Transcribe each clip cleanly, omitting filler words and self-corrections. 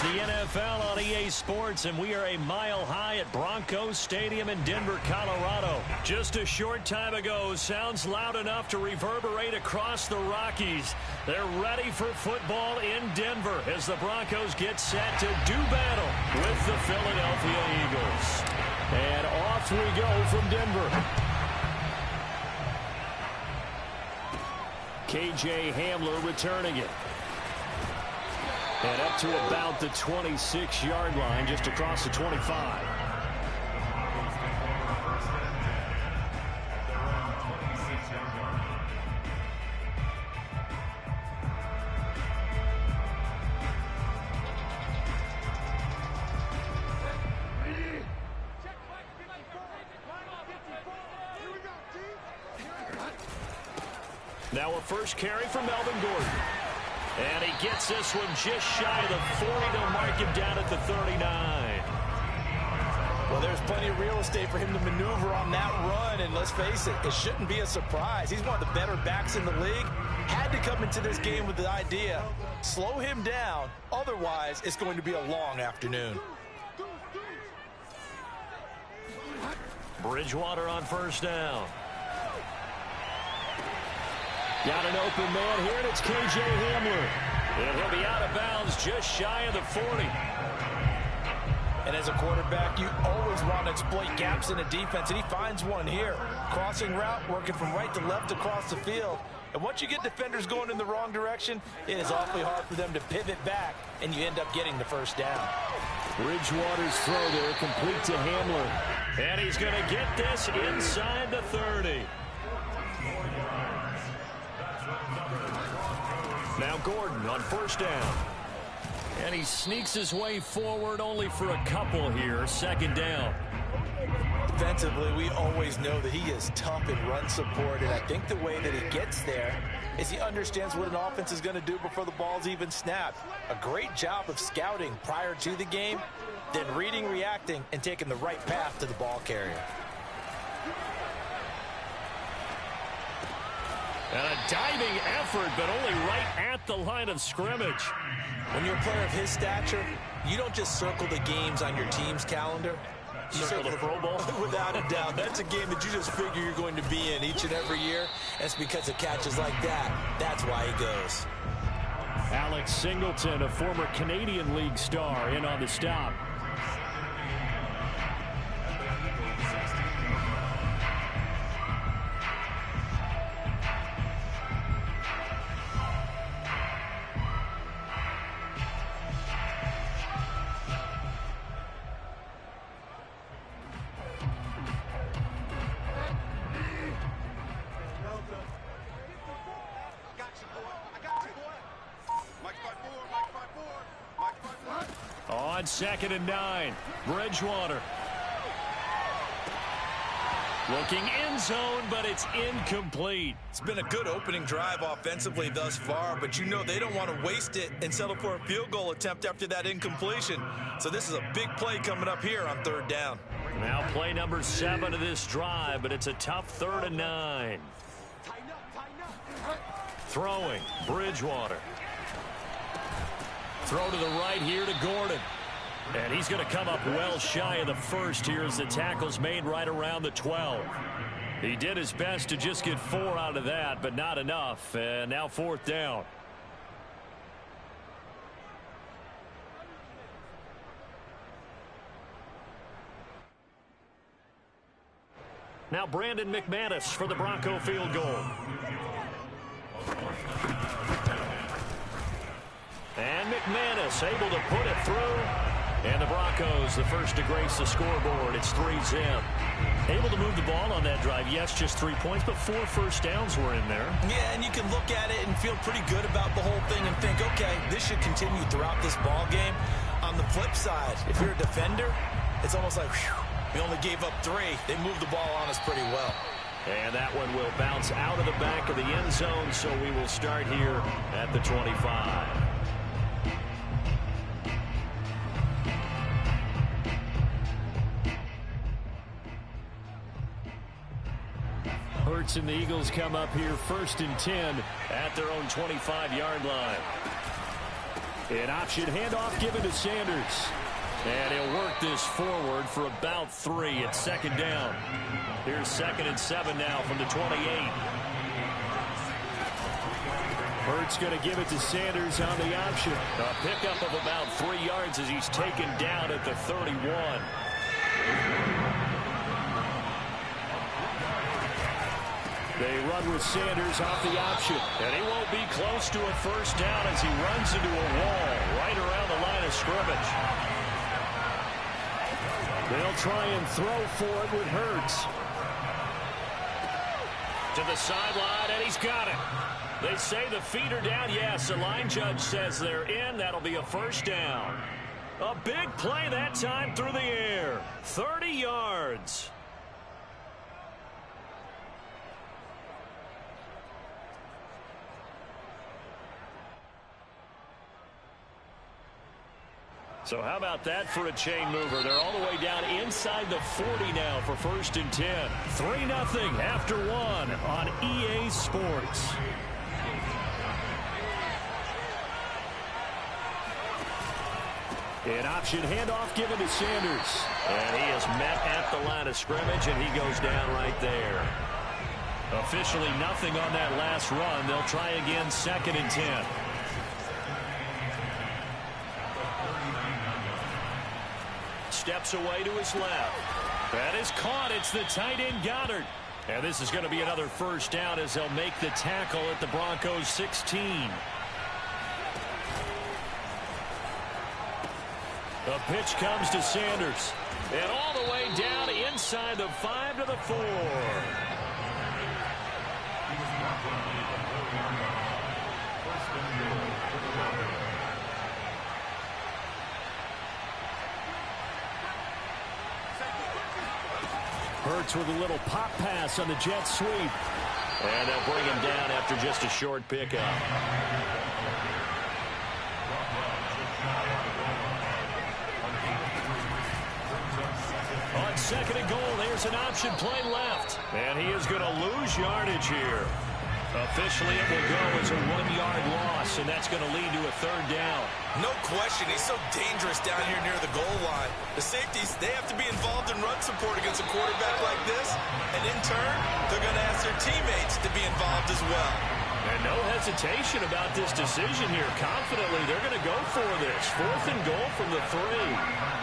the NFL on EA Sports, and we are a mile high at Broncos Stadium in Denver, Colorado. Just a short time ago, sounds loud enough to reverberate across the Rockies. They're ready for football in Denver as the Broncos get set to do battle with the Philadelphia Eagles. And off we go from Denver. KJ Hamler returning it. And up to about the 26-yard line, just across the 25. Now a first carry for Melvin Gordon. And he gets this one just shy of the 40. They'll mark him down at the 39. Well, there's plenty of real estate for him to maneuver on that run. And let's face it, it shouldn't be a surprise. He's one of the better backs in the league. Had to come into this game with the idea, slow him down. Otherwise, it's going to be a long afternoon. Bridgewater on first down. Got an open man here, and it's KJ Hamler. And he'll be out of bounds just shy of the 40. And as a quarterback, you always want to exploit gaps in a defense, and he finds one here. Crossing route, working from right to left across the field. And once you get defenders going in the wrong direction, it is awfully hard for them to pivot back, and you end up getting the first down. Bridgewater's throw there, complete to Hamler. And he's going to get this inside the 30. Now Gordon on first down. And he sneaks his way forward only for a couple here. Second down. Defensively, we always know that he is tough in run support, and I think the way that he gets there is he understands what an offense is going to do before the ball's even snapped. A great job of scouting prior to the game, then reading, reacting, and taking the right path to the ball carrier. And a diving effort, but only right at the line of scrimmage. When you're a player of his stature, you don't just circle the games on your team's calendar. You circle the Pro Bowl? Without a doubt. That's a game that you just figure you're going to be in each and every year. And it's because of catches like that. That's why he goes. Alex Singleton, a former Canadian League star, in on the stop. On 2nd and 9, Bridgewater. Looking end zone, but it's incomplete. It's been a good opening drive offensively thus far, but you know they don't want to waste it and settle for a field goal attempt after that incompletion. So this is a big play coming up here on 3rd down. Now play number 7 of this drive, but it's a tough 3rd and 9. Throwing, Bridgewater. Throw to the right here to Gordon. And he's going to come up well shy of the first here as the tackle's made right around the 12. He did his best to just get 4 out of that, but not enough. And now 4th down. Now Brandon McManus for the Bronco field goal. And McManus able to put it through. And the Broncos, the first to grace the scoreboard. It's 3-0. Able to move the ball on that drive. Yes, just 3 points, but 4 first downs were in there. Yeah, and you can look at it and feel pretty good about the whole thing and think, okay, this should continue throughout this ball game. On the flip side, if you're a defender, it's almost like, whew, we only gave up 3. They moved the ball on us pretty well. And that one will bounce out of the back of the end zone, so we will start here at the 25. Hurts and the Eagles come up here 1st and 10 at their own 25-yard line. An option handoff given to Sanders. And he'll work this forward for about 3. It's second down. Here's 2nd and 7 now from the 28. Hurts going to give it to Sanders on the option. A pickup of about 3 yards as he's taken down at the 31. They run with Sanders off the option. And he won't be close to a first down as he runs into a wall right around the line of scrimmage. They'll try and throw for it with Hurts. To the sideline, and he's got it. They say the feet are down. Yes, the line judge says they're in. That'll be a first down. A big play that time through the air. 30 yards. So how about that for a chain mover? They're all the way down inside the 40 now for 1st and 10. 3-0 after 1 on EA Sports. An option handoff given to Sanders. And he is met at the line of scrimmage, and he goes down right there. Officially nothing on that last run. They'll try again 2nd and 10. Steps away to his left. That is caught. It's the tight end Goddard. And this is going to be another first down as they'll make the tackle at the Broncos 16. The pitch comes to Sanders. And all the way down inside the 5 to the 4. Hurts with a little pop pass on the jet sweep. And they'll bring him down after just a short pickup. On 2nd and goal, there's an option play left. And he is going to lose yardage here. Officially, it will go as a 1-yard loss, and that's going to lead to a 3rd down. No question, he's so dangerous down here near the goal line. The safeties, they have to be involved in run support against a quarterback like this. And in turn, they're going to ask their teammates to be involved as well. And no hesitation about this decision here. Confidently, they're going to go for this. 4th and goal from the 3.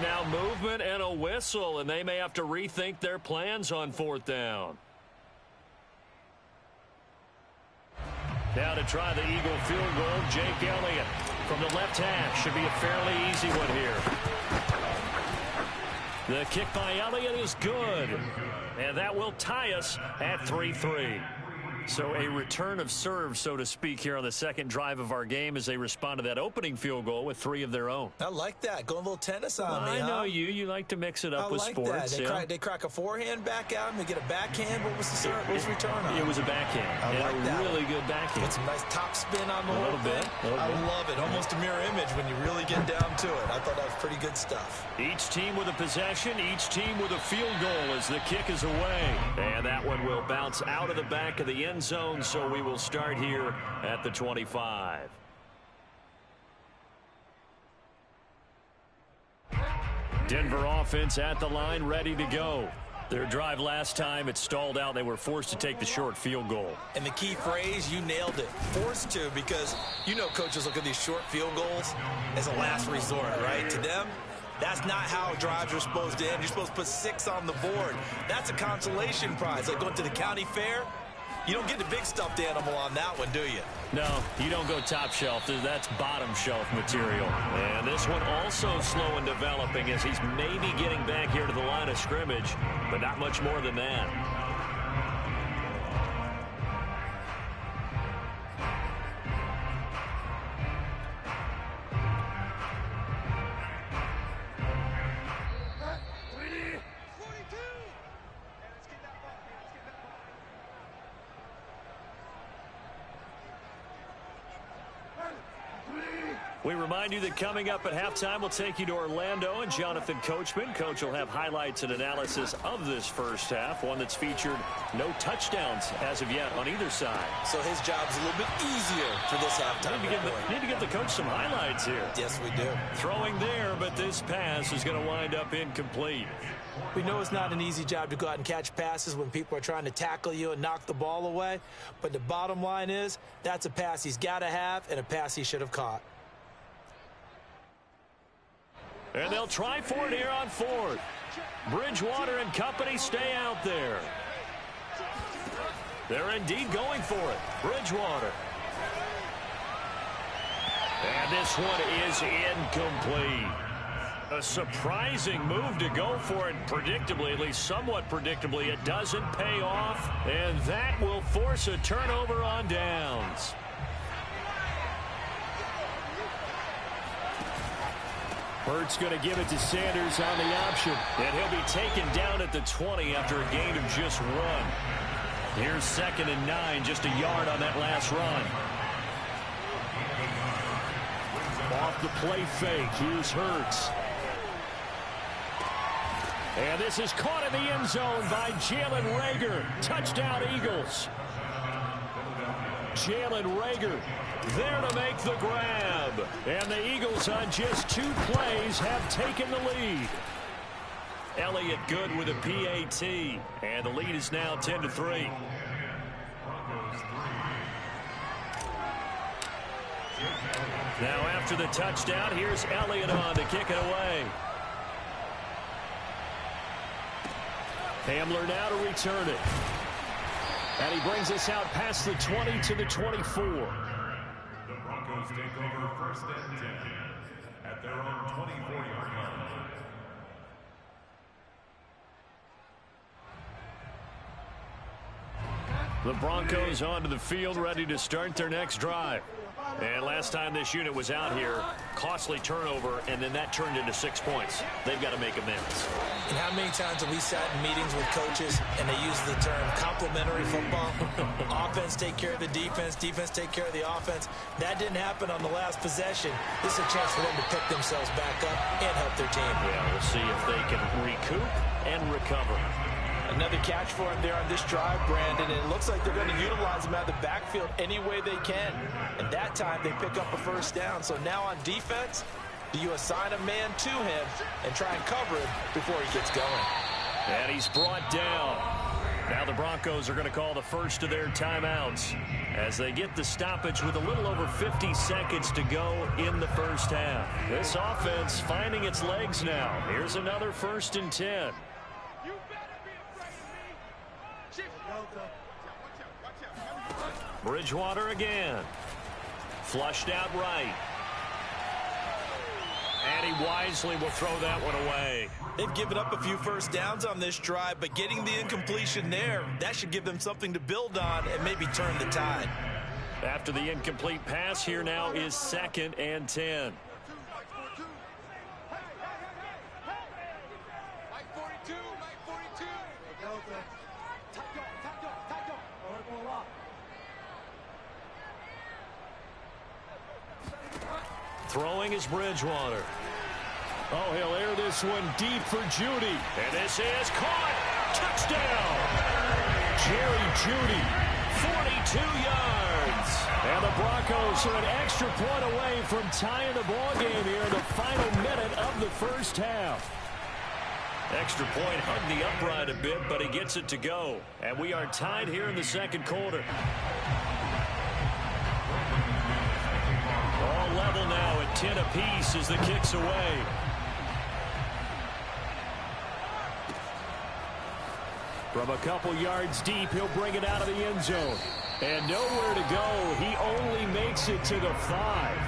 Now movement and a whistle, and they may have to rethink their plans on 4th down. Now to try the Eagle field goal, Jake Elliott from the left hash. Should be a fairly easy one here. The kick by Elliott is good, and that will tie us at 3-3. So a return of serve, so to speak, here on the 2nd drive of our game as they respond to that opening field goal with 3 of their own. I like that. Going a little tennis on me, I know you. You like to mix it up with sports. They crack a forehand back out and they get a backhand. What was the serve? What was the return on? It was a backhand. I like that. Really good backhand. With some nice top spin on the whole thing. I love it. Almost a mirror image when you really get down to it. I thought that was pretty good stuff. Each team with a possession, each team with a field goal as the kick is away. And that one will bounce out of the back of the end zone, so we will start here at the 25. Denver offense at the line, ready to go. Their drive last time, it stalled out. They were forced to take the short field goal. And the key phrase, you nailed it. Forced to, because you know coaches look at these short field goals as a last resort, right? To them, that's not how drives are supposed to end. You're supposed to put 6 on the board. That's a consolation prize. Like going to the county fair, you don't get the big stuffed animal on that one, do you? No, you don't go top shelf. That's bottom shelf material. And this one also slow in developing as he's maybe getting back here to the line of scrimmage, but not much more than that. We remind you that coming up at halftime, we'll take you to Orlando and Jonathan Coachman. Coach will have highlights and analysis of this first half, one that's featured no touchdowns as of yet on either side. So his job's a little bit easier for this halftime. Need to get the coach some highlights here. Yes, we do. Throwing there, but this pass is going to wind up incomplete. We know it's not an easy job to go out and catch passes when people are trying to tackle you and knock the ball away. But the bottom line is that's a pass he's got to have and a pass he should have caught. And they'll try for it here on fourth. Bridgewater and company stay out there. They're indeed going for it. Bridgewater. And this one is incomplete. A surprising move to go for it. Predictably, at least somewhat predictably, it doesn't pay off. And that will force a turnover on downs. Hurts going to give it to Sanders on the option. And he'll be taken down at the 20 after a gain of just 1. Here's 2nd and 9, just a yard on that last run. Off the play fake, here's Hurts. And this is caught in the end zone by Jalen Reagor. Touchdown, Eagles. Jalen Reagor there to make the grab. And the Eagles on just 2 plays have taken the lead. Elliott good with a PAT. And the lead is now 10-3. Now after the touchdown, here's Elliott on to kick it away. Hamler now to return it. And he brings us out past the 20 to the 24. The Broncos take over 1st and 10 at their own 24-yard line. The Broncos onto the field, ready to start their next drive. And last time this unit was out here, costly turnover, and then that turned into 6 points. They've got to make amends. And how many times have we sat in meetings with coaches and they use the term complementary football? Offense take care of the defense, defense take care of the offense. That didn't happen on the last possession. This is a chance for them to pick themselves back up and help their team. Yeah, we'll see if they can recoup and recover. Another catch for him there on this drive, Brandon, and it looks like they're going to utilize him out of the backfield any way they can. And that time they pick up a 1st down. So now on defense, do you assign a man to him and try and cover him before he gets going? And he's brought down. Now the Broncos are going to call the first of their timeouts as they get the stoppage with a little over 50 seconds to go in the first half. This offense finding its legs now. Here's another 1st and 10. Bridgewater again. Flushed out right. And he wisely will throw that one away. They've given up a few 1st downs on this drive, but getting the incompletion there, that should give them something to build on and maybe turn the tide. After the incomplete pass, here now is 2nd and 10. Throwing is Bridgewater. Oh, he'll air this one deep for Judy. And this is caught. Touchdown. Jerry Judy, 42 yards. And the Broncos are an extra point away from tying the ball game here in the final minute of the first half. Extra point hugged the upright a bit, but he gets it to go. And we are tied here in the 2nd quarter. All level now at 10 apiece as the kick's away. From a couple yards deep, he'll bring it out of the end zone. And nowhere to go. He only makes it to the 5.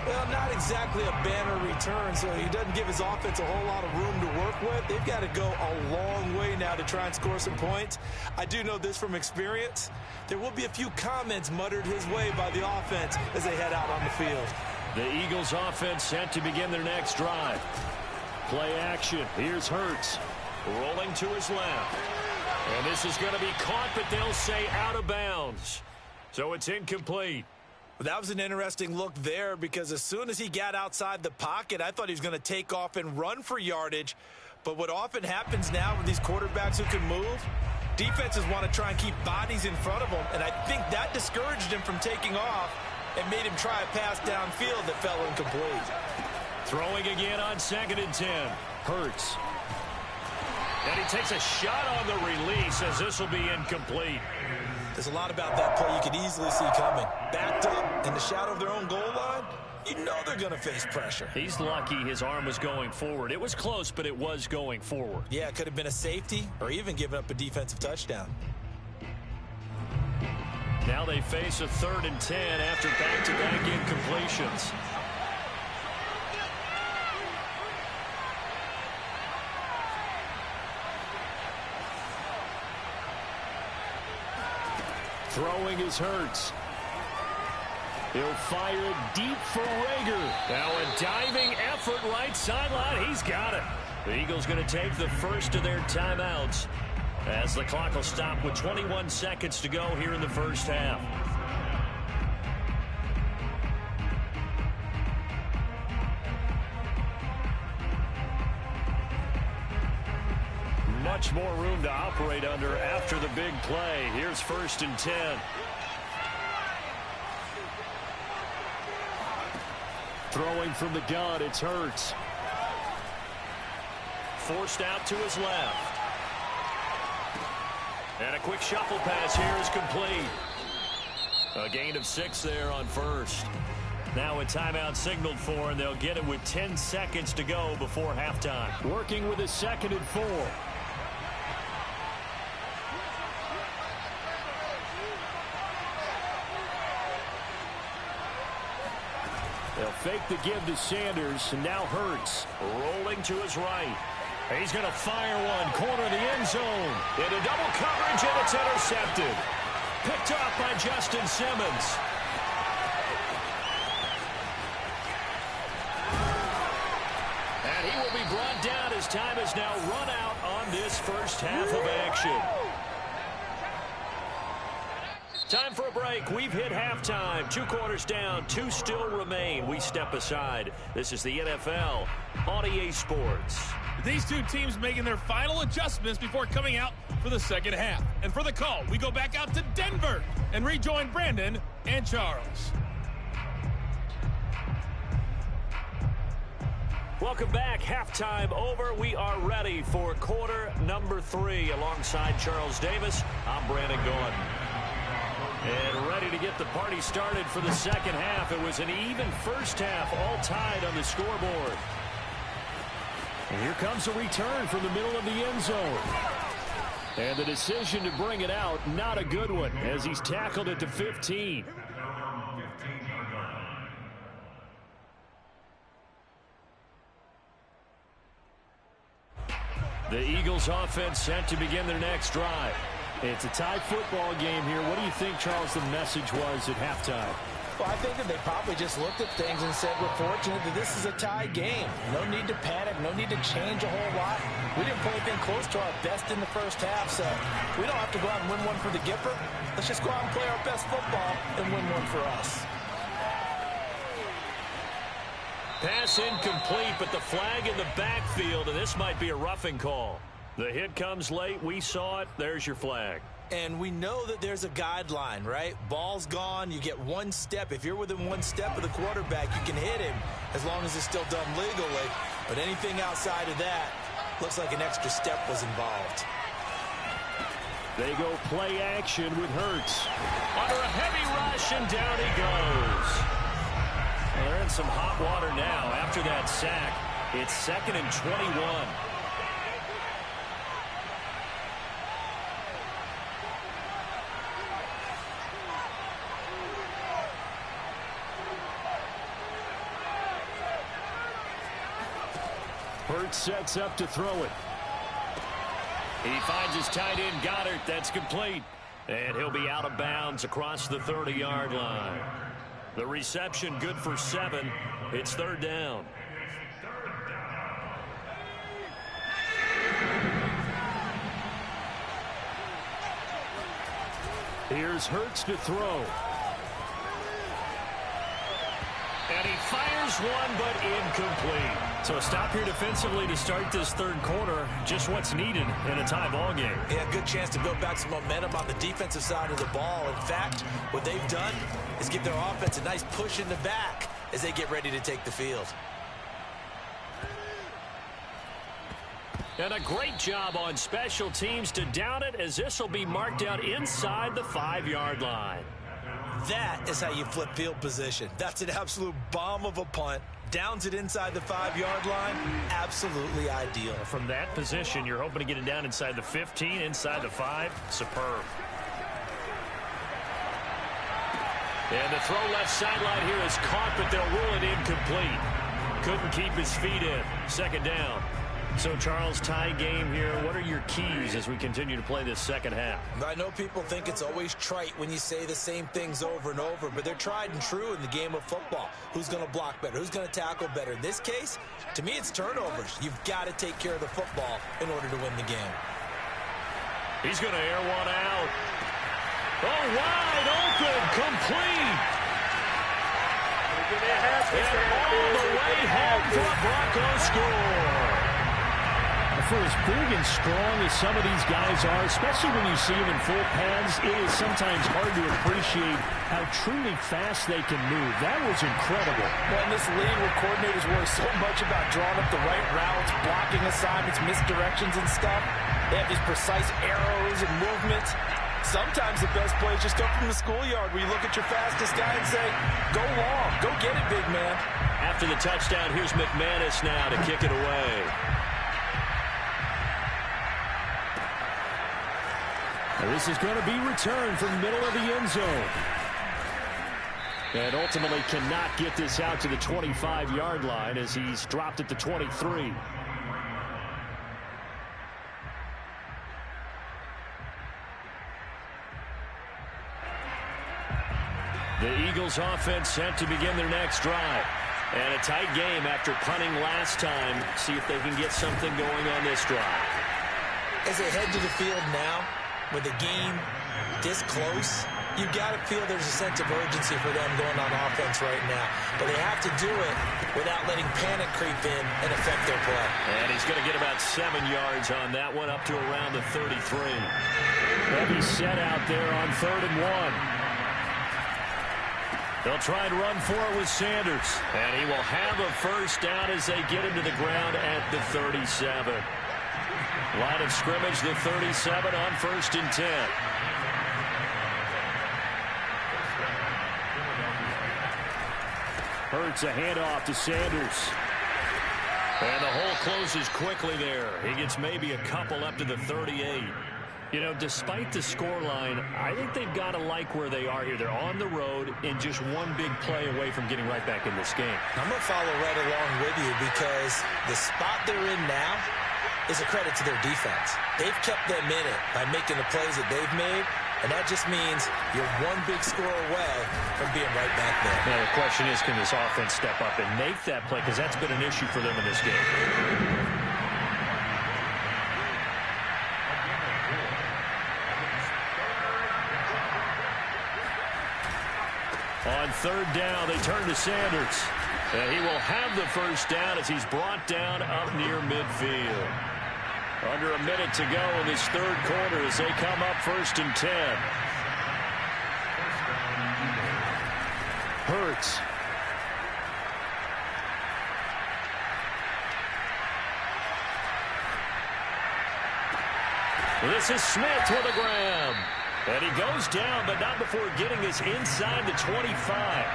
Well, not exactly a banner return, so he doesn't give his offense a whole lot of room to work with. They've got to go a long way now to try and score some points. I do know this from experience. There will be a few comments muttered his way by the offense as they head out on the field. The Eagles offense set to begin their next drive. Play action. Here's Hurts. Rolling to his left. And this is going to be caught, but they'll say out of bounds. So it's incomplete. That was an interesting look there because as soon as he got outside the pocket, I thought he was going to take off and run for yardage. But what often happens now with these quarterbacks who can move, defenses want to try and keep bodies in front of them, and I think that discouraged him from taking off and made him try a pass downfield that fell incomplete. Throwing again on 2nd and 10. Hurts. And he takes a shot on the release as this will be incomplete. There's a lot about that play you could easily see coming. Backed up in the shadow of their own goal line, you know they're going to face pressure. He's lucky his arm was going forward. It was close, but it was going forward. Yeah, it could have been a safety or even given up a defensive touchdown. Now they face a 3rd and 10 after back-to-back incompletions. Throwing is Hurts. He'll fire it deep for Rager. Now a diving effort right sideline. He's got it. The Eagles going to take the first of their timeouts as the clock will stop with 21 seconds to go here in the first half. Much more room to operate under after the big play. Here's 1st and 10. Throwing from the gun, it's Hurts. Forced out to his left. And a quick shuffle pass here is complete. A gain of 6 there on 1st. Now a timeout signaled for, and they'll get it with 10 seconds to go before halftime. Working with a 2nd and 4. They'll fake the give to Sanders, and now Hurts rolling to his right. He's going to fire one, corner of the end zone. Into double coverage, and it's intercepted. Picked off by Justin Simmons. And he will be brought down as time has now run out on this first half of action. Time for a break. We've hit halftime. 2 quarters down. 2 still remain. We step aside. This is the NFL on EA Sports. These two teams making their final adjustments before coming out for the second half. And for the call, we go back out to Denver and rejoin Brandon and Charles. Welcome back. Halftime over. We are ready for quarter number 3. Alongside Charles Davis, I'm Brandon Gordon. And ready to get the party started for the second half. It was an even first half, all tied on the scoreboard. And here comes a return from the middle of the end zone. And the decision to bring it out, not a good one, as he's tackled at the 15. The Eagles offense set to begin their next drive. It's a tie football game here. What do you think, Charles, the message was at halftime? Well, I think that they probably just looked at things and said, we're fortunate that this is a tie game. No need to panic, no need to change a whole lot. We didn't play anything close to our best in the first half, so we don't have to go out and win one for the Gipper. Let's just go out and play our best football and win one for us. Pass incomplete, but the flag in the backfield, and this might be a roughing call. The hit comes late. We saw it. There's your flag. And we know that there's a guideline, right? Ball's gone. You get 1 step. If you're within 1 step of the quarterback, you can hit him as long as it's still done legally. But anything outside of that looks like an extra step was involved. They go play action with Hurts. Under a heavy rush, and down he goes. Well, they're in some hot water now after that sack. It's 2nd and 21. Hurts sets up to throw it. He finds his tight end, Goddard. That's complete. And he'll be out of bounds across the 30-yard line. The reception good for 7. It's 3rd down. Here's Hurts to throw. fires one, but incomplete. So a stop here defensively to start this third quarter. Just what's needed in a tie ball game. Yeah, good chance to build back some momentum on the defensive side of the ball. In fact, what they've done is give their offense a nice push in the back as they get ready to take the field. And a great job on special teams to down it, as this will be marked out inside the 5-yard line. That is how you flip field position. That's an absolute bomb of a punt. Downs it inside the 5-yard line. Absolutely ideal. From that position, you're hoping to get it down inside the 15, inside the 5. Superb. And the throw left sideline here is caught, but they'll rule it incomplete. Couldn't keep his feet in. Second down. So, Charles, tie game here. What are your keys as we continue to play this second half? I know people think it's always trite when you say the same things over and over, but they're tried and true in the game of football. Who's going to block better? Who's going to tackle better? In this case, to me, it's turnovers. You've got to take care of the football in order to win the game. He's going to air one out. Oh, wide open, complete. And all the way home for a Broncos score. For as big and strong as some of these guys are, especially when you see them in full pads, it is sometimes hard to appreciate how truly fast they can move. That was incredible. Well, in this league where coordinators worry so much about drawing up the right routes, blocking assignments, misdirections and stuff, they have these precise arrows and movements. Sometimes the best plays just come from the schoolyard where you look at your fastest guy and say, go long, go get it, big man. After the touchdown, here's McManus now to kick it away. This is going to be returned from the middle of the end zone. And ultimately cannot get this out to the 25-yard line as he's dropped at the 23. The Eagles offense set to begin their next drive. And a tight game after punting last time. See if they can get something going on this drive. As they head to the field now, with the game this close, you've got to feel there's a sense of urgency for them going on offense right now. But they have to do it without letting panic creep in and affect their play. And he's going to get about 7 yards on that one, up to around the 33. Heavy set out there on 3rd and 1. They'll try and run for it with Sanders. And he will have a first down as they get him to the ground at the 37. Line of scrimmage, the 37 on 1st and 10. Hurts a handoff to Sanders. And the hole closes quickly there. He gets maybe a couple up to the 38. You know, despite the scoreline, I think they've got to like where they are here. They're on the road and just one big play away from getting right back in this game. I'm going to follow right along with you because the spot they're in now is a credit to their defense. They've kept them in it by making the plays that they've made, and that just means you're one big score away from being right back there. Now the question is, can this offense step up and make that play? Because that's been an issue for them in this game. On 3rd down, they turn to Sanders. And he will have the first down as he's brought down up near midfield. Under a minute to go in this third quarter as they come up 1st and 10. Hurts. This is Smith with a grab. And he goes down, but not before getting this inside the 25.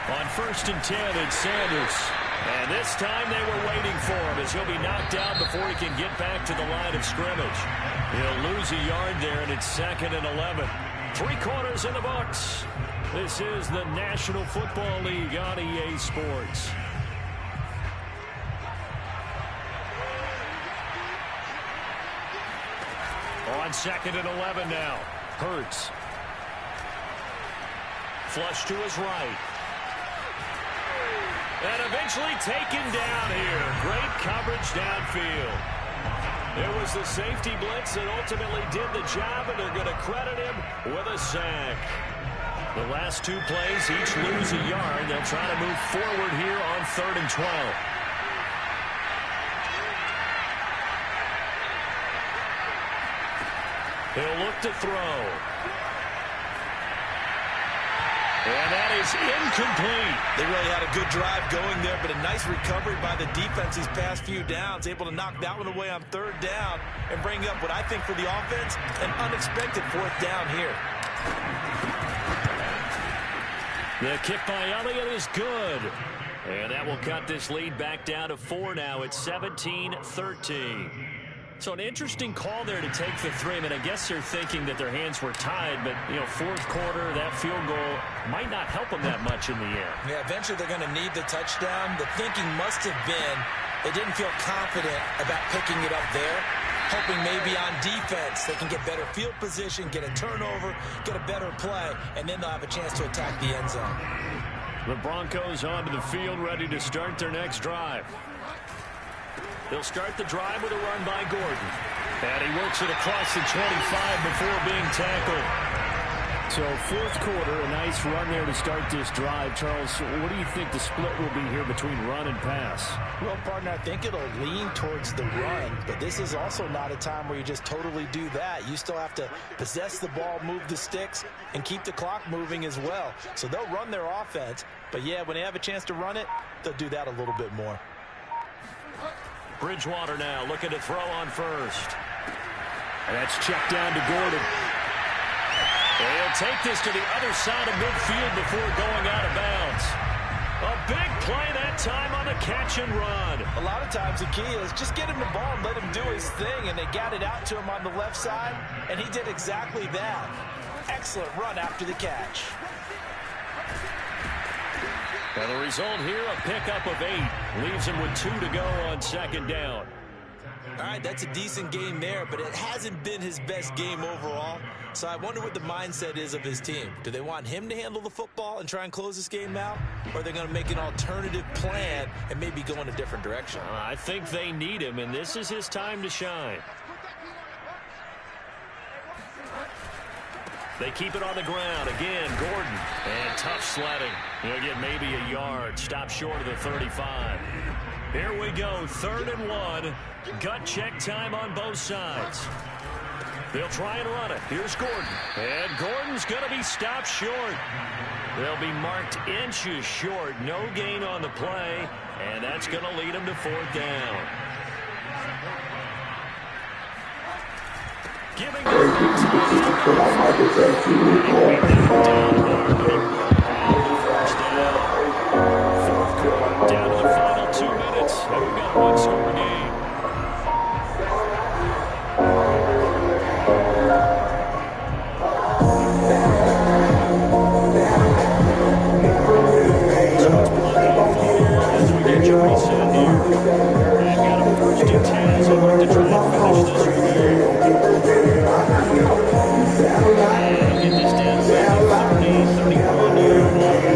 On 1st and 10, it's Sanders. And this time they were waiting for him as he'll be knocked down before he can get back to the line of scrimmage. He'll lose a yard there, and it's 2nd and 11. 3 quarters in the books. This is the National Football League on EA Sports. On 2nd and 11 now. Hurts. Flush to his right. And eventually taken down here. Great coverage downfield. It was the safety blitz that ultimately did the job, and they're going to credit him with a sack. The last two plays each lose a yard. They'll try to move forward here on 3rd and 12. He'll look to throw. And that is incomplete. They really had a good drive going there, but a nice recovery by the defense these past few downs. Able to knock that one away on 3rd down and bring up what I think for the offense, an unexpected 4th down here. The kick by Elliott is good. And that will cut this lead back down to 4 now. It's 17-13. So an interesting call there to take the 3. I mean, I guess they're thinking that their hands were tied, but, you know, 4th quarter, that field goal might not help them that much in the air. Yeah, eventually they're going to need the touchdown. The thinking must have been they didn't feel confident about picking it up there, hoping maybe on defense they can get better field position, get a turnover, get a better play, and then they'll have a chance to attack the end zone. The Broncos onto the field, ready to start their next drive. They'll start the drive with a run by Gordon. And he works it across the 25 before being tackled. So 4th quarter, a nice run there to start this drive. Charles, what do you think the split will be here between run and pass? Well, partner, I think it'll lean towards the run, but this is also not a time where you just totally do that. You still have to possess the ball, move the sticks, and keep the clock moving as well. So they'll run their offense, but yeah, when they have a chance to run it, they'll do that a little bit more. Bridgewater now looking to throw on 1st. And that's checked down to Gordon. And he'll take this to the other side of midfield before going out of bounds. A big play that time on the catch and run. A lot of times the key is just get him the ball and let him do his thing, and they got it out to him on the left side, and he did exactly that. Excellent run after the catch. And the result here, a pickup of 8. Leaves him with 2 to go on 2nd down. All right, that's a decent game there, but it hasn't been his best game overall. So I wonder what the mindset is of his team. Do they want him to handle the football and try and close this game out? Or are they going to make an alternative plan and maybe go in a different direction? I think they need him, and this is his time to shine. They keep it on the ground. Again, Gordon. And tough sledding. He'll get maybe a yard. Stop short of the 35. Here we go. 3rd and 1. Gut check time on both sides. They'll try and run it. Here's Gordon. And Gordon's going to be stopped short. They'll be marked inches short. No gain on the play. And that's going to lead them to 4th down. Giving the down to the final 2 minutes, and we've got a one-score game. As we get Joey set here, they've got a 1st and 10 as they look to try and finish this one. And get this down to about the 30, 31-yard line.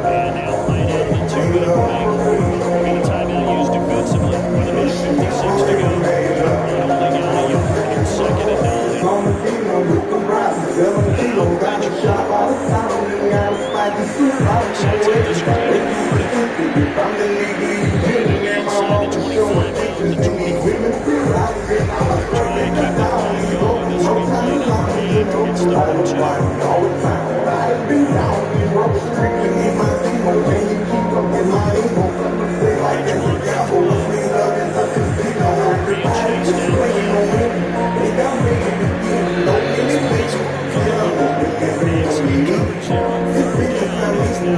And now line out of the 2-minute break. We'll get a timeout used defensively with a minute 56 to go. And holding out a yard in 2nd and 9. Sets up the screen. Inside the 25 out to the 24. Try and keep the clock going. This will be play number 8 against the being chased down the field. It's coverage there on 3rd down.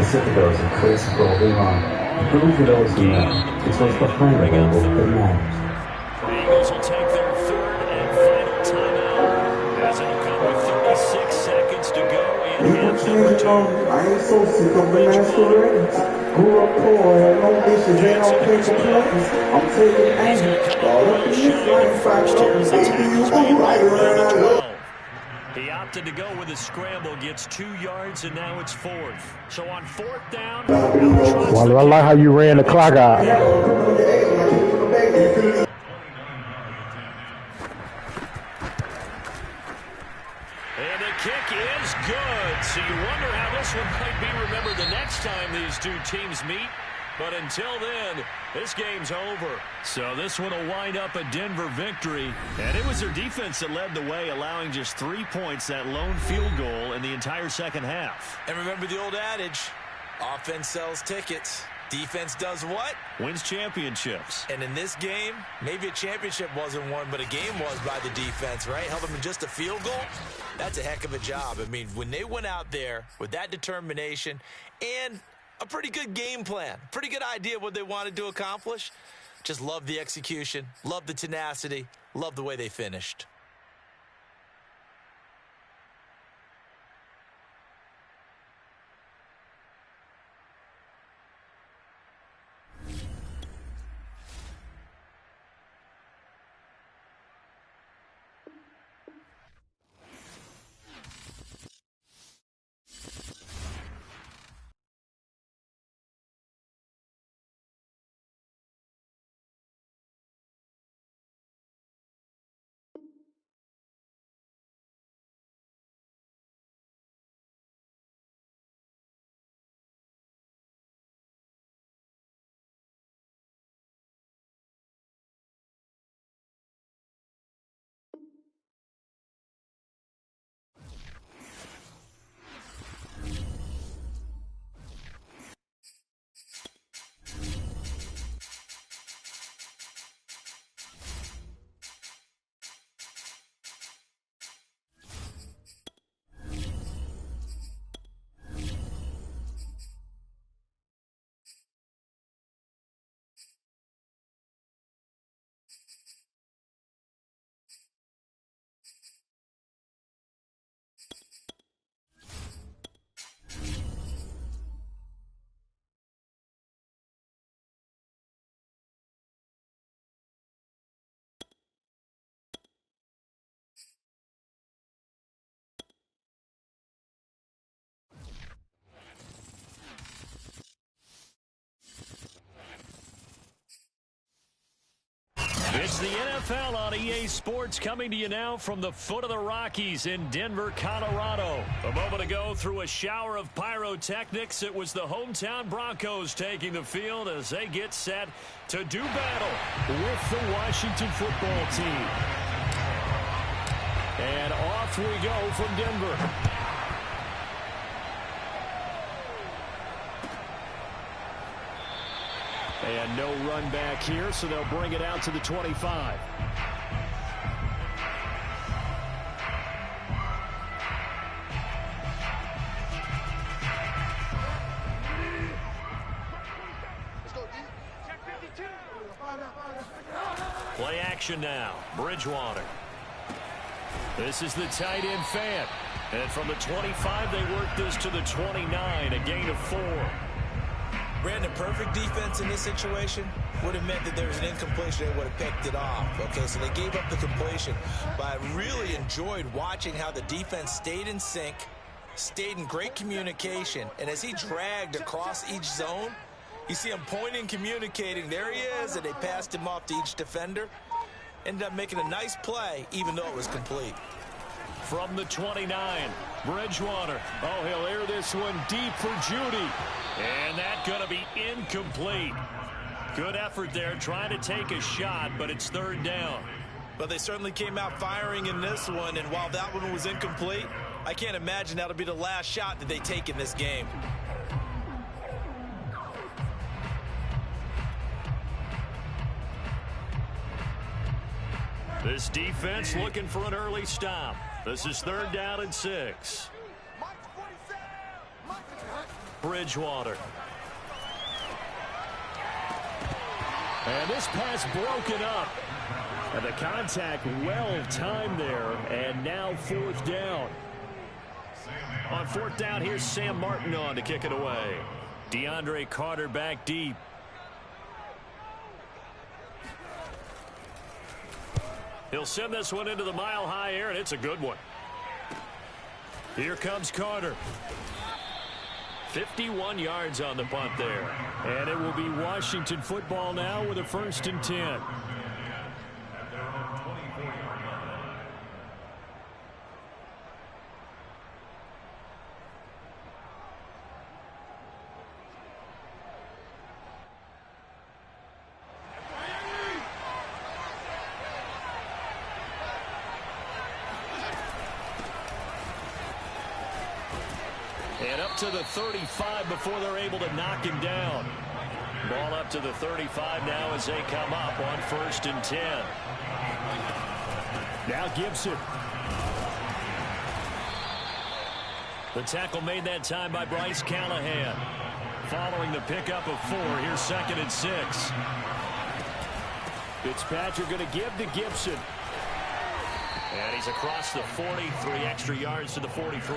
specificals of Chris Goldie-Long. Even for those who know, it's what's behind the label that matters. The Eagles will take their third and final timeout as it'll come with 36 seconds to go in half number 2. I ain't so sick of the masquerades. Grew up poor, had no dishes, and no paper plates. I'm taking aim, all up in this life, first here as the tackles made right around the 12. He opted to go with a scramble, gets 2 yards, and now it's 4th. So on 4th down, well, I like how you ran the clock out. and the kick is good. So you wonder how this one might be remembered the next time these two teams meet. But until then, this game's over. So this one will wind up a Denver victory. And it was their defense that led the way, allowing just 3 points, that lone field goal in the entire second half. And remember the old adage, offense sells tickets. Defense does what? Wins championships. And in this game, maybe a championship wasn't won, but a game was by the defense, right? Held them in just a field goal. That's a heck of a job. I mean, when they went out there with that determination and a pretty good game plan, pretty good idea of what they wanted to accomplish. Just love the execution, love the tenacity, love the way they finished. It's the NFL on EA Sports, coming to you now from the foot of the Rockies in Denver, Colorado. A moment ago, through a shower of pyrotechnics, it was the hometown Broncos taking the field as they get set to do battle with the Washington football team. And off we go from Denver. And no run back here, so they'll bring it out to the 25. Play action now. Bridgewater. This is the tight end Fant. And from the 25, they work this to the 29, a gain of 4. Brandon, perfect defense in this situation would have meant that there was an incompletion. They would have picked it off. Okay, so they gave up the completion. But I really enjoyed watching how the defense stayed in sync, stayed in great communication. And as he dragged across each zone, you see him pointing, communicating. There he is, and they passed him off to each defender. Ended up making a nice play, even though it was complete. From the 29, Bridgewater. Oh, he'll air this one deep for Judy. And that's going to be incomplete. Good effort there, trying to take a shot, but it's third down. But they certainly came out firing in this one, and while that one was incomplete, I can't imagine that'll be the last shot that they take in this game. This defense looking for an early stop. This is third down and 6. Bridgewater. And this pass broken up. And the contact well timed there. And now 4th down. On 4th down, here's Sam Martin on to kick it away. DeAndre Carter back deep. He'll send this one into the mile-high air, and it's a good one. Here comes Carter. 51 yards on the punt there. And it will be Washington football now with a 1st and 10. And up to the 35 before they're able to knock him down. Ball up to the 35 now as they come up on 1st and 10. Now Gibson. The tackle made that time by Bryce Callahan. Following the pickup of 4, here's 2nd and 6. Fitzpatrick going to give to Gibson. And he's across the 40, 3 extra yards to the 43.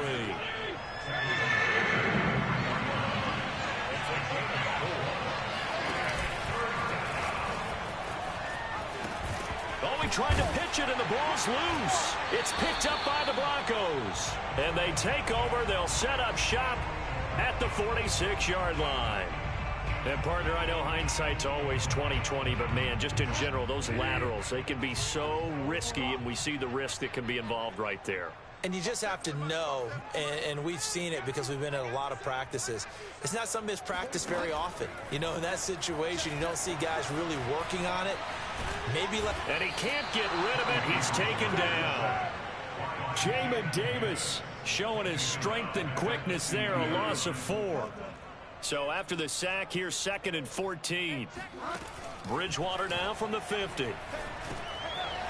Oh, he tried to pitch it, and the ball's loose. It's picked up by the Broncos. And they take over. They'll set up shop at the 46-yard line. And, partner, I know hindsight's always 20/20, but, man, just in general, those laterals, they can be so risky, and we see the risk that can be involved right there. And you just have to know, and we've seen it because we've been at a lot of practices. It's not something that's practiced very often. You know, in that situation, you don't see guys really working on it. And he can't get rid of it. He's taken down. Jamin Davis showing his strength and quickness there, a loss of 4. So after the sack, here's 2nd and 14. Bridgewater now from the 50.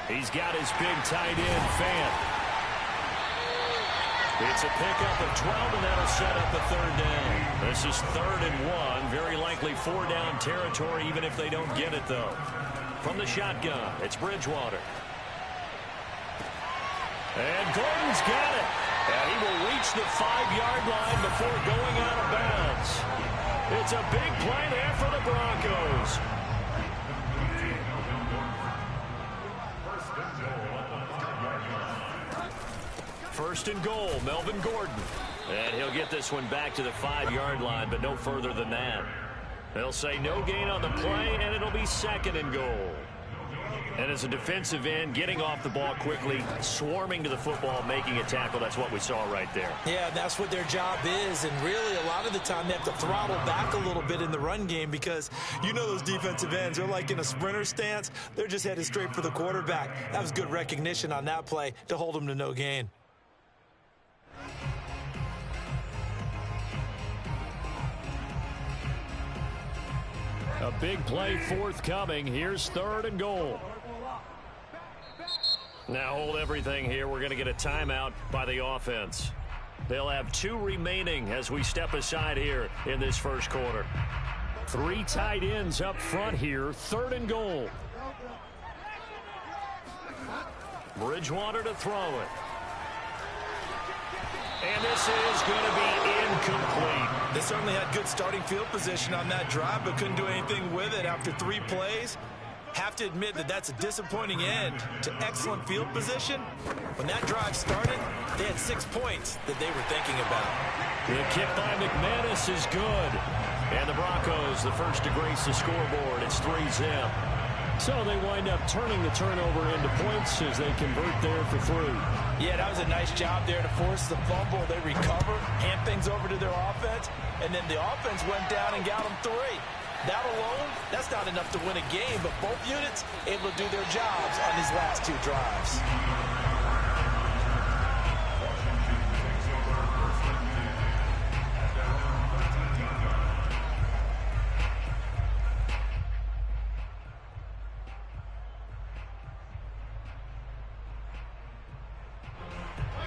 He's got his big tight end, Fant. It's a pickup of 12, and that'll set up a 3rd down. This is 3rd and 1. Very likely 4-down territory, even if they don't get it, though. From the shotgun, it's Bridgewater. And Gordon's got it. And he will reach the 5-yard line before going out of bounds. It's a big play there for the Broncos. First and goal, Melvin Gordon. And he'll get this one back to the 5-yard line, but no further than that. They'll say no gain on the play, and it'll be 2nd and goal. And as a defensive end, getting off the ball quickly, swarming to the football, making a tackle, that's what we saw right there. Yeah, that's what their job is. And really, a lot of the time, they have to throttle back a little bit in the run game because you know those defensive ends, they're like in a sprinter stance. They're just headed straight for the quarterback. That was good recognition on that play to hold them to no gain. A big play forthcoming. Here's 3rd and goal. Now hold everything here. We're going to get a timeout by the offense. They'll have 2 remaining as we step aside here in this first quarter. 3 tight ends up front here. 3rd and goal. Bridgewater to throw it. And this is going to be incomplete. They certainly had good starting field position on that drive, but couldn't do anything with it after 3 plays. Have to admit that that's a disappointing end to excellent field position. When that drive started, they had 6 points that they were thinking about. The kick by McManus is good. And the Broncos, the first to grace the scoreboard. It's 3-zip. So they wind up turning the turnover into points as they convert there for 3. Yeah, that was a nice job there to force the fumble. They recover, hand things over to their offense, and then the offense went down and got them 3. That alone, that's not enough to win a game, but both units able to do their jobs on these last 2 drives.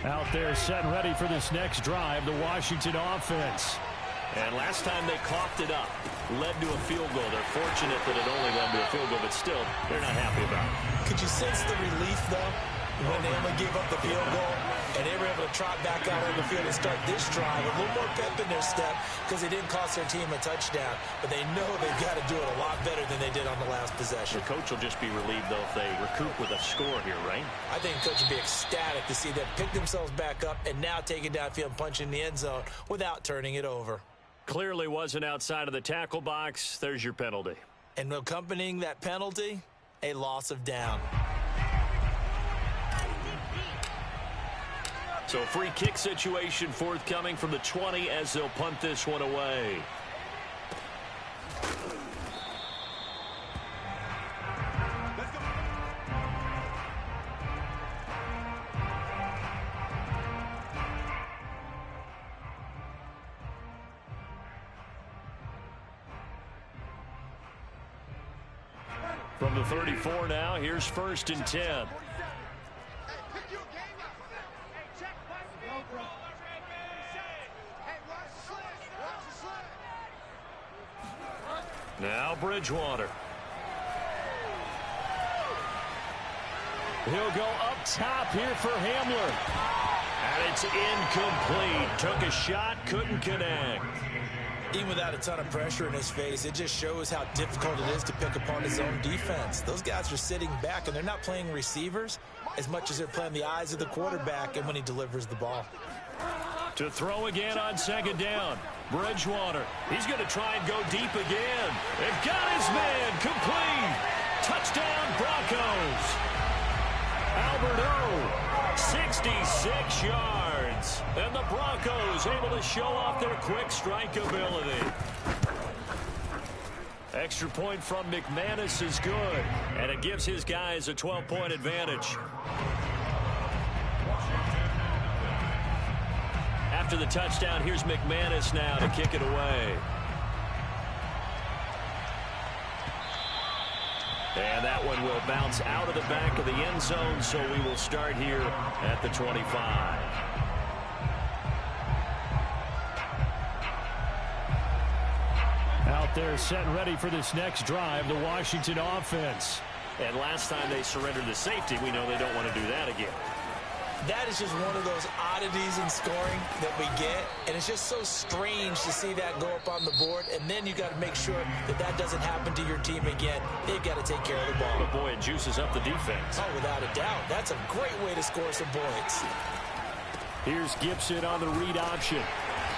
Out there set ready for this next drive, the Washington offense. And last time they coughed it up, led to a field goal. They're fortunate that it only led to a field goal, but still, they're not happy about it. Could you sense the relief, though, when they only gave up the field goal and they were able to trot back out on the field and start this drive? A little more pep in their step because they didn't cost their team a touchdown, but they know they've got to do it a lot better than they did on the last possession. The coach will just be relieved, though, if they recoup with a score here, right? I think the coach will be ecstatic to see them pick themselves back up and now take it downfield and punch in the end zone without turning it over. Clearly wasn't outside of the tackle box. There's your penalty. And accompanying that penalty, a loss of down. So free kick situation forthcoming from the 20 as they'll punt this one away. From the 34 now, here's 1st and 10. Now Bridgewater. He'll go up top here for Hamler. And it's incomplete. Took a shot, couldn't connect. Even without a ton of pressure in his face, it just shows how difficult it is to pick apart his own defense. Those guys are sitting back, and they're not playing receivers as much as they're playing the eyes of the quarterback and when he delivers the ball. To throw again on 2nd down. Bridgewater. He's going to try and go deep again. They've got his man. Complete. Touchdown Broncos. Albert 66 yards. And the Broncos able to show off their quick strike ability. Extra point from McManus is good. And it gives his guys a 12-point advantage. After the touchdown, here's McManus now to kick it away. And that one will bounce out of the back of the end zone, so we will start here at the 25. Out there set and ready for this next drive, the Washington offense. And last time they surrendered the safety, we know they don't want to do that again. That is just one of those oddities in scoring that we get, and it's just so strange to see that go up on the board, and then you got to make sure that that doesn't happen to your team again. They've got to take care of the ball. But boy, it juices up the defense. Oh, without a doubt. That's a great way to score some points. Here's Gibson on the read option.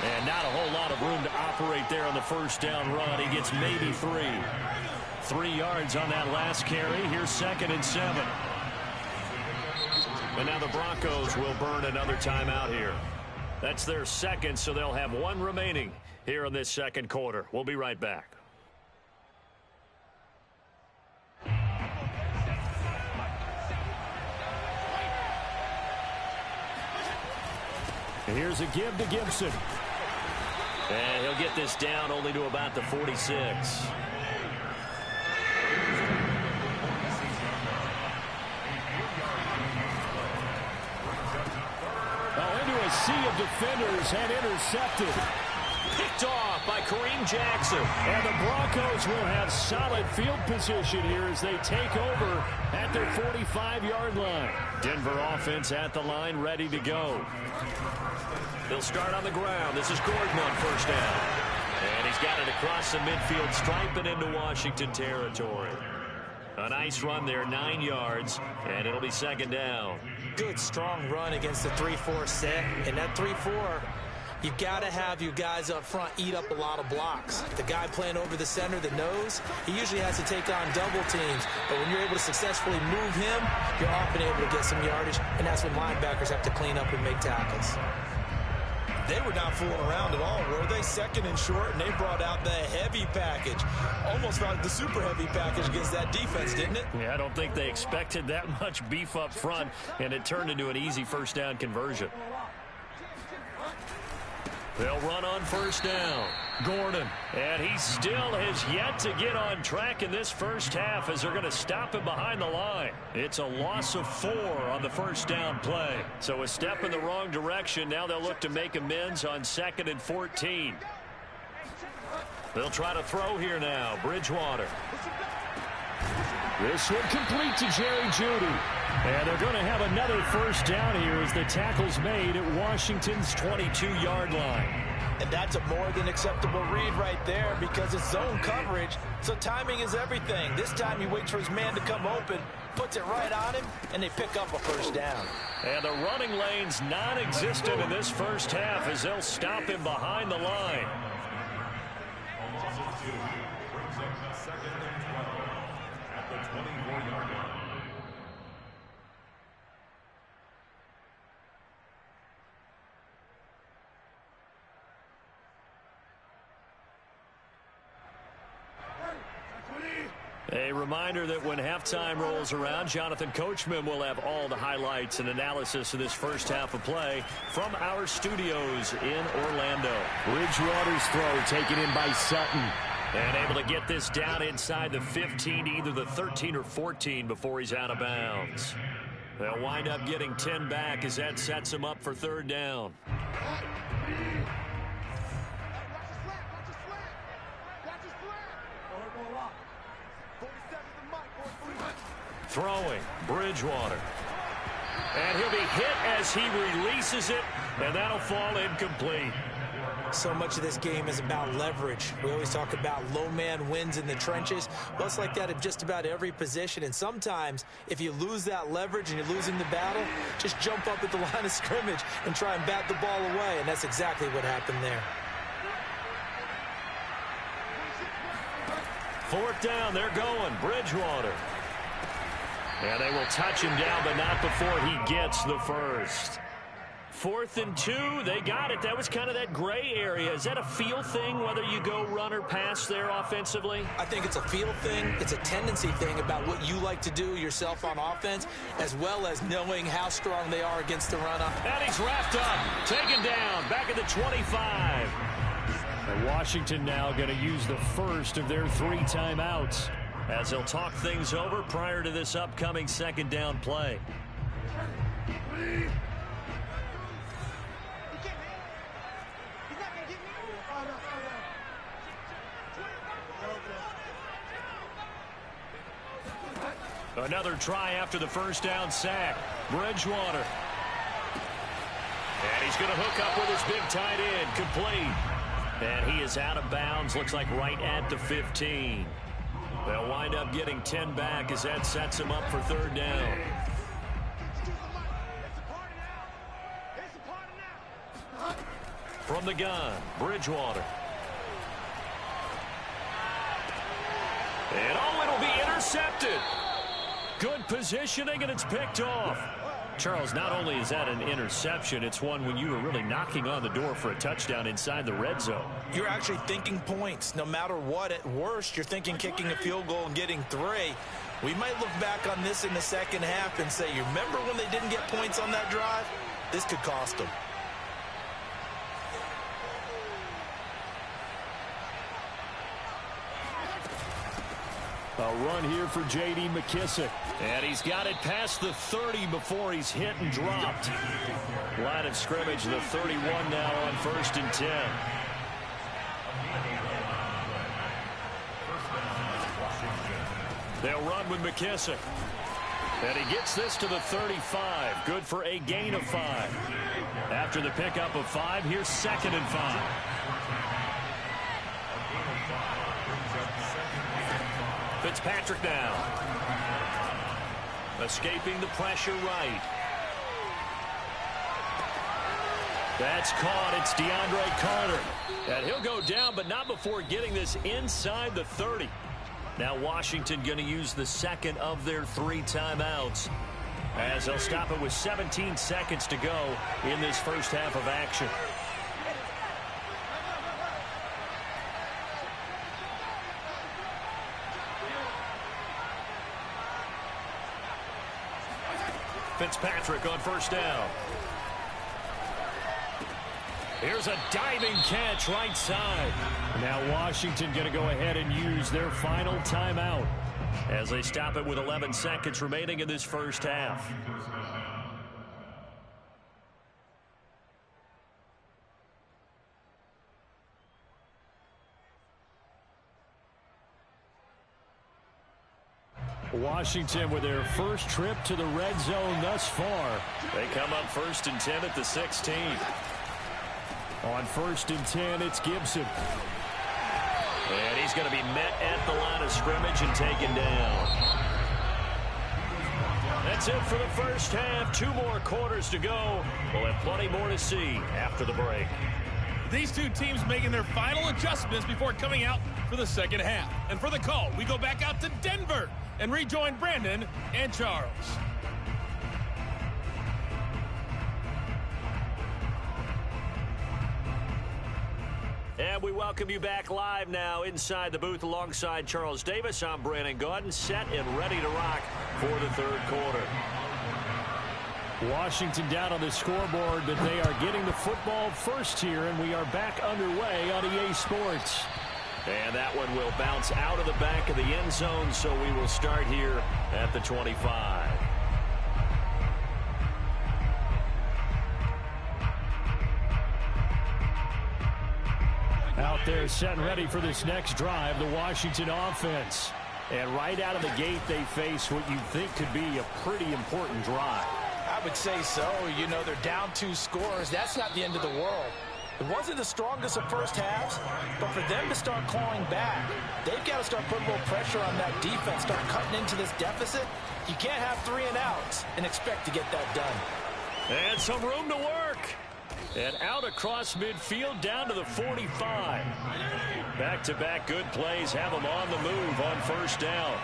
And not a whole lot of room to operate there on the 1st down run. He gets maybe 3. 3 yards on that last carry. Here's 2nd and 7. And now the Broncos will burn another timeout here. That's their 2nd, so they'll have 1 remaining here in this 2nd quarter. We'll be right back. Here's a give to Gibson. And he'll get this down only to about the 46. A sea of defenders and intercepted. Picked off by Kareem Jackson. And the Broncos will have solid field position here as they take over at their 45-yard line. Denver offense at the line, ready to go. They'll start on the ground. This is Gordon on 1st down. And he's got it across the midfield stripe and into Washington territory. A nice run there, 9 yards, and it'll be 2nd down. Good, strong run against the 3-4 set. And that 3-4, you've got to have your guys up front eat up a lot of blocks. The guy playing over the center, the nose, he usually has to take on double teams. But when you're able to successfully move him, you're often able to get some yardage, and that's when linebackers have to clean up and make tackles. They were not fooling around at all, were they? 2nd and short, and they brought out the heavy package. Almost like the super heavy package against that defense, didn't it? Yeah, I don't think they expected that much beef up front, and it turned into an easy 1st down conversion. They'll run on 1st down. Gordon. And he still has yet to get on track in this 1st half as they're going to stop him behind the line. It's a loss of 4 on the 1st down play. So a step in the wrong direction. Now they'll look to make amends on 2nd and 14. They'll try to throw here now. Bridgewater. This one complete to Jerry Jeudy. And they're going to have another first down here as the tackle's made at Washington's 22-yard line. And that's a more than acceptable read right there because it's zone coverage, so timing is everything. This time he waits for his man to come open, puts it right on him, and they pick up a first down. And the running lane's non-existent in this first half as they'll stop him behind the line. Brings up second and 12 at the 24-yard line. A reminder that when halftime rolls around, Jonathan Coachman will have all the highlights and analysis of this first half of play from our studios in Orlando. Bridgewater's throw taken in by Sutton. And able to get this down inside the 15, either the 13 or 14 before he's out of bounds. They'll wind up getting 10 back as that sets him up for third down. Throwing, Bridgewater. And he'll be hit as he releases it, and that'll fall incomplete. So much of this game is about leverage. We always talk about low man wins in the trenches. Well, it's like that in just about every position. And sometimes, if you lose that leverage and you're losing the battle, just jump up at the line of scrimmage and try and bat the ball away. And that's exactly what happened there. Fourth down, they're going. Bridgewater. And they will touch him down, but not before he gets the first. 4th and 2, they got it. That was kind of that gray area. Is that a feel thing, whether you go run or pass there offensively? I think it's a feel thing. It's a tendency thing about what you like to do yourself on offense, as well as knowing how strong they are against the run. And he's wrapped up, taken down, back at the 25. And Washington now going to use the first of their 3 timeouts as they'll talk things over prior to this upcoming second down play. Another try after the first down sack. Bridgewater. And he's going to hook up with his big tight end. Complete. And he is out of bounds. Looks like right at the 15. They'll wind up getting 10 back as that sets him up for third down. From the gun, Bridgewater. And it'll be intercepted. Good positioning, and it's picked off. Charles, not only is that an interception, it's one when you were really knocking on the door for a touchdown inside the red zone. You're actually thinking points. No matter what, at worst, you're thinking kicking a field goal and getting 3. We might look back on this in the second half and say, you remember when they didn't get points on that drive? This could cost them. A run here for J.D. McKissick. And he's got it past the 30 before he's hit and dropped. Line of scrimmage, the 31 now on 1st and 10. They'll run with McKissick. And he gets this to the 35. Good for a gain of 5. After the pickup of 5, here's 2nd and 5. Fitzpatrick now. Escaping the pressure right. That's caught. It's DeAndre Carter. And he'll go down, but not before getting this inside the 30. Now Washington going to use the second of their 3 timeouts as they'll stop it with 17 seconds to go in this first half of action. Fitzpatrick on first down. Here's a diving catch right side. Now Washington going to go ahead and use their final timeout as they stop it with 11 seconds remaining in this first half. Washington with their first trip to the red zone thus far. They come up 1st and 10 at the 16. On 1st and 10, it's Gibson. And he's going to be met at the line of scrimmage and taken down. That's it for the first half. 2 more quarters to go. We'll have plenty more to see after the break. These two teams making their final adjustments before coming out for the second half. And for the call, we go back out to Denver and rejoin Brandon and Charles. And we welcome you back live now inside the booth alongside Charles Davis. I'm Brandon Gaudin, set and ready to rock for the 3rd quarter. Washington down on the scoreboard, but they are getting the football first here, and we are back underway on EA Sports. And that one will bounce out of the back of the end zone, so we will start here at the 25. Out there set and ready for this next drive, the Washington offense. And right out of the gate, they face what you think could be a pretty important drive. I would say so. You know, they're down 2 scores. That's not the end of the world. It wasn't the strongest of first halves, but for them to start clawing back, they've got to start putting a little pressure on that defense, start cutting into this deficit. You can't have 3 and outs and expect to get that done. And some room to work. And out across midfield down to the 45. Back-to-back good plays have them on the move on 1st down.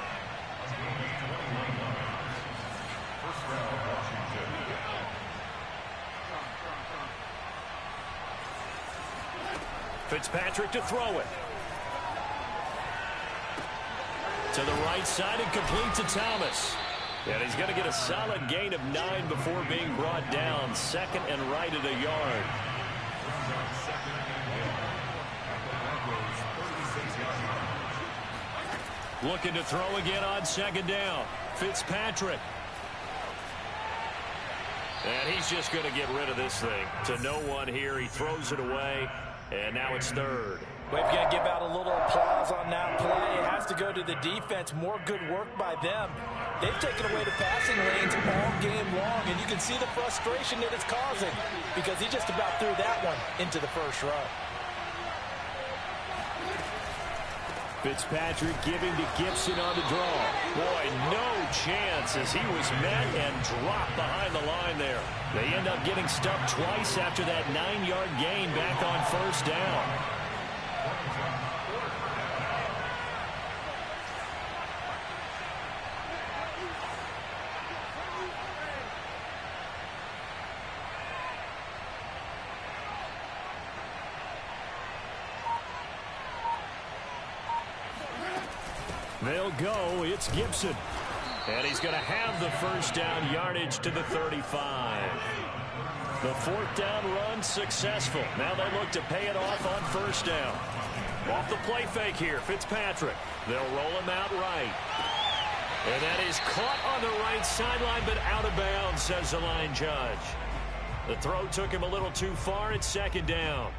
Fitzpatrick to throw it. To the right side and complete to Thomas. And he's going to get a solid gain of 9 before being brought down. 2nd and right at a yard. Looking to throw again on 2nd down. Fitzpatrick. And he's just going to get rid of this thing. To no one here. He throws it away. And now it's 3rd. We've got to give out a little applause on that play. It has to go to the defense. More good work by them. They've taken away the passing lanes all game long, and you can see the frustration that it's causing because he just about threw that one into the first row. Fitzpatrick giving to Gibson on the draw. Boy, no chance as he was met and dropped behind the line there. They end up getting stuffed twice after that 9-yard gain back on 1st down. They'll go. It's Gibson. And he's going to have the 1st down yardage to the 35. The 4th down run successful. Now they look to pay it off on 1st down. Off the play fake here, Fitzpatrick. They'll roll him out right. And that is caught on the right sideline, but out of bounds, says the line judge. The throw took him a little too far. It's 2nd down.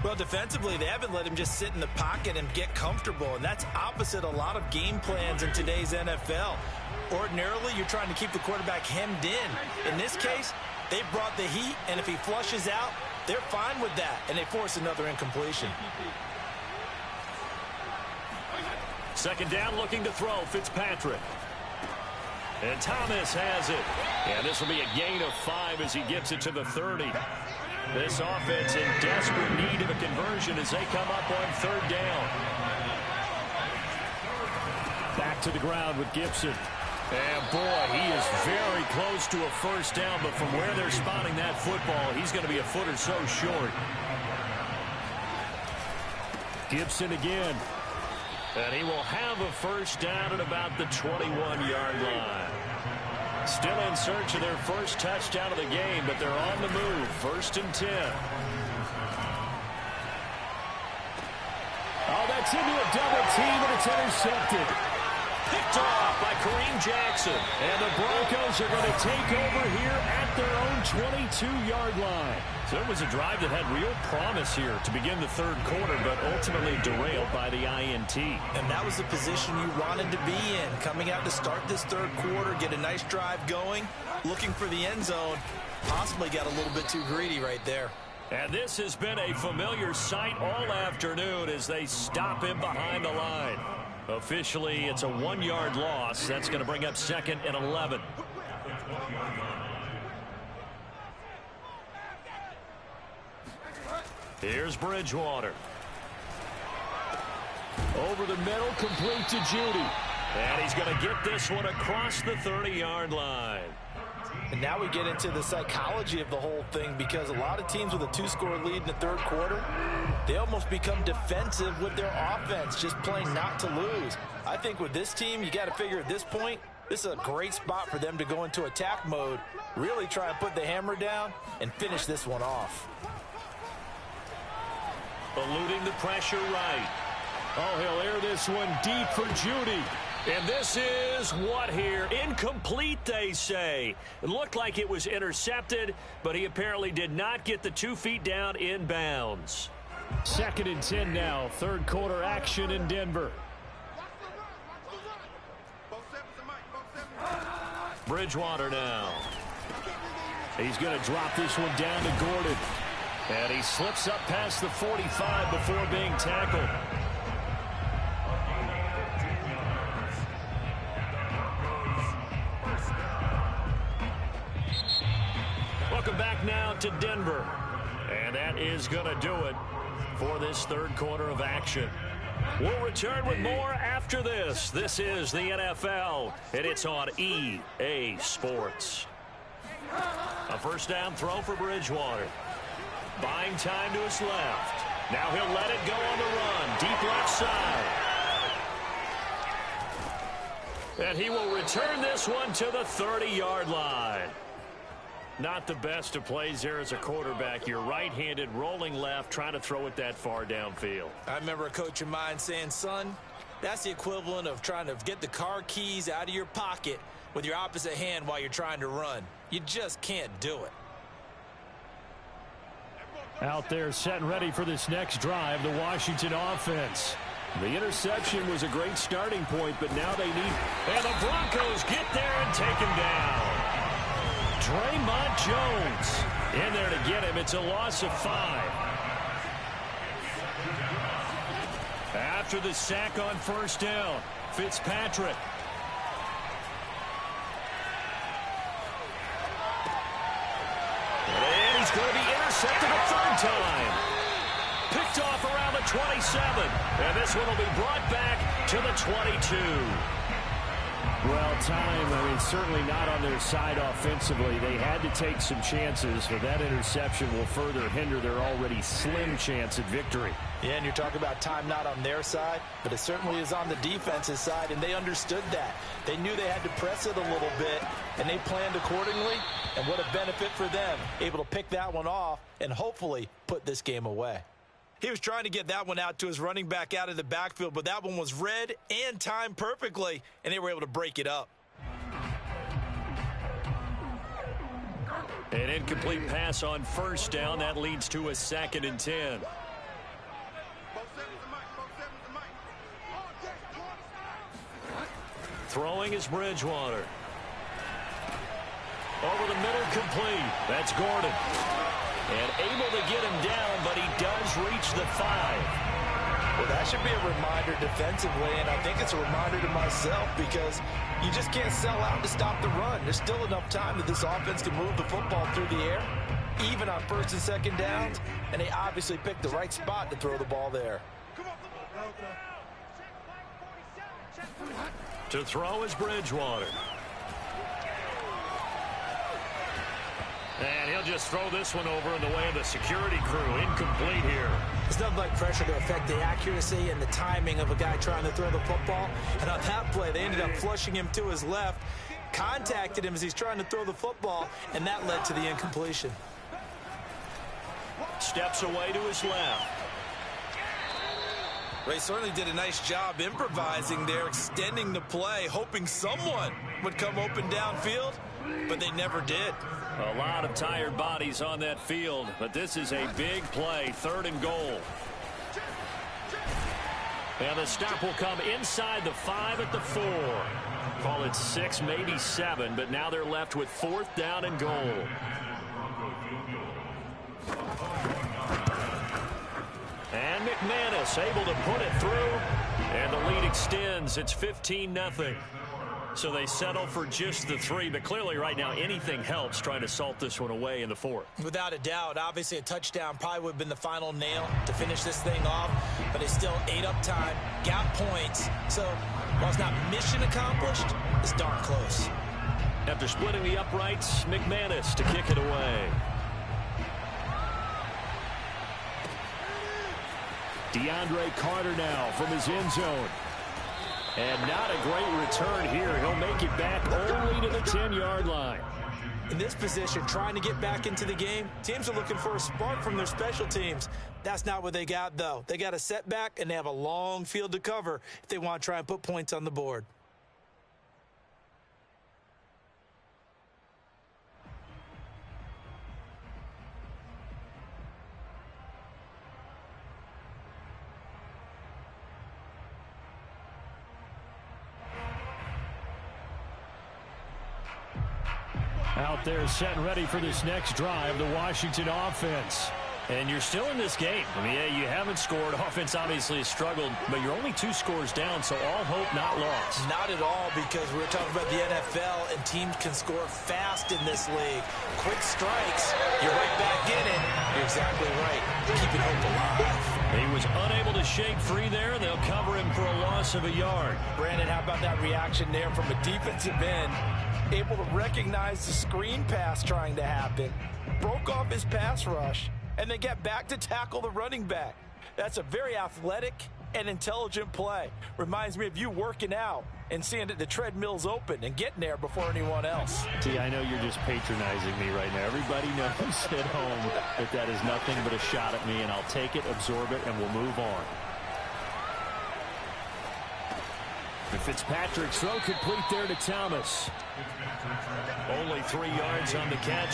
Well, defensively, they haven't let him just sit in the pocket and get comfortable, and that's opposite a lot of game plans in today's NFL. Ordinarily, you're trying to keep the quarterback hemmed in. In this case, they brought the heat, and if he flushes out, they're fine with that, and they force another incompletion. 2nd down, looking to throw, Fitzpatrick. And Thomas has it. And this will be a gain of 5 as he gets it to the 30. This offense in desperate need of a conversion as they come up on 3rd down. Back to the ground with Gibson. And boy, he is very close to a 1st down, but from where they're spotting that football, he's going to be a foot or so short. Gibson again. And he will have a 1st down at about the 21-yard line. Still in search of their first touchdown of the game, but they're on the move. 1st and 10. Oh, that's into a double team, and it's intercepted. Picked off by Kareem Jackson. And the Broncos are going to take over here at their own 22-yard line. So it was a drive that had real promise here to begin the third quarter, but ultimately derailed by the INT. And that was the position you wanted to be in. Coming out to start this third quarter, get a nice drive going, looking for the end zone. Possibly got a little bit too greedy right there. And this has been a familiar sight all afternoon as they stop him behind the line. Officially, it's a 1-yard loss. That's going to bring up 2nd and 11. Here's Bridgewater. Over the middle, complete to Judy. And he's going to get this one across the 30-yard line. And now we get into the psychology of the whole thing, because a lot of teams with a 2-score lead in the third quarter, they almost become defensive with their offense, just playing not to lose. I think with this team, you got to figure at this point, this is a great spot for them to go into attack mode, really try and put the hammer down and finish this one off. Eluding the pressure right. Oh, he'll air this one deep for Judy. And this is what here? Incomplete, they say. It looked like it was intercepted, but he apparently did not get the 2 feet down in bounds. 2nd and 10 now. Third quarter action in Denver. Bridgewater now. He's going to drop this one down to Gordon. And he slips up past the 45 before being tackled. Welcome back now to Denver. And that is going to do it for this third quarter of action. We'll return with more after this. This is the NFL, and it's on EA Sports. A first down throw for Bridgewater. Buying time to his left. Now he'll let it go on the run. Deep left side. And he will return this one to the 30-yard line. Not the best of plays there as a quarterback. You're right-handed, rolling left, trying to throw it that far downfield. I remember a coach of mine saying, son, that's the equivalent of trying to get the car keys out of your pocket with your opposite hand while you're trying to run. You just can't do it. Out there set and ready for this next drive, the Washington offense. The interception was a great starting point, but now they need... And the Broncos get there and take him down. Draymond Jones in there to get him. It's a loss of 5. After the sack on first down, Fitzpatrick. And he's going to be intercepted a third time. Picked off around the 27. And this one will be brought back to the 22. Well, time, certainly not on their side offensively. They had to take some chances, but that interception will further hinder their already slim chance at victory. Yeah, and you're talking about time not on their side, but it certainly is on the defense's side, and they understood that. They knew they had to press it a little bit, and they planned accordingly, and what a benefit for them, able to pick that one off and hopefully put this game away. He was trying to get that one out to his running back out of the backfield, but that one was read and timed perfectly, and they were able to break it up. An incomplete pass on first down. That leads to a 2nd and 10. Throwing is Bridgewater. Over the middle, complete. That's Gordon. And able to get him down, but he does reach the 5. Well, that should be a reminder defensively, and I think it's a reminder to myself, because you just can't sell out to stop the run. There's still enough time that this offense can move the football through the air, even on first and second downs, and they obviously picked the right spot to throw the ball there. To throw is Bridgewater. And he'll just throw this one over in the way of the security crew. Incomplete here. There's nothing like pressure to affect the accuracy and the timing of a guy trying to throw the football. And on that play, they ended up flushing him to his left, contacted him as he's trying to throw the football, and that led to the incompletion. Steps away to his left. They certainly did a nice job improvising there, extending the play, hoping someone would come open downfield, but they never did. A lot of tired bodies on that field, but this is a big play, 3rd and goal. And the stop will come inside the 5 at the 4. Call it 6, maybe 7, but now they're left with 4th down and goal. And McManus able to put it through, and the lead extends. It's 15-0. So they settle for just the 3, but clearly right now anything helps trying to salt this one away in the 4th. Without a doubt, obviously a touchdown probably would have been the final nail to finish this thing off, but they still ate up time, got points. So while it's not mission accomplished, it's darn close. After splitting the uprights, McManus to kick it away. DeAndre Carter now from his end zone. And not a great return here. He'll make it back only to the 10-yard line. In this position, trying to get back into the game, teams are looking for a spark from their special teams. That's not what they got, though. They got a setback, and they have a long field to cover if they want to try and put points on the board. Out there set and ready for this next drive, the Washington offense. And you're still in this game. I mean, yeah, you haven't scored. Offense obviously has struggled, but you're only 2 scores down, so all hope not lost. Not at all, because we're talking about the NFL, and teams can score fast in this league. Quick strikes, you're right back in it. You're exactly right. Keeping hope alive. He was unable to shake free there. They'll cover him for a loss of a yard. Brandon, how about that reaction there from a defensive end? Able to recognize the screen pass trying to happen, broke off his pass rush, and then get back to tackle the running back. That's a very athletic and intelligent play. Reminds me of you working out and seeing that the treadmill's open and getting there before anyone else. See, I know you're just patronizing me right now. Everybody knows at home that that is nothing but a shot at me, and I'll take it, absorb it, and we'll move on. Fitzpatrick's throw complete there to Thomas. Only 3 yards on the catch.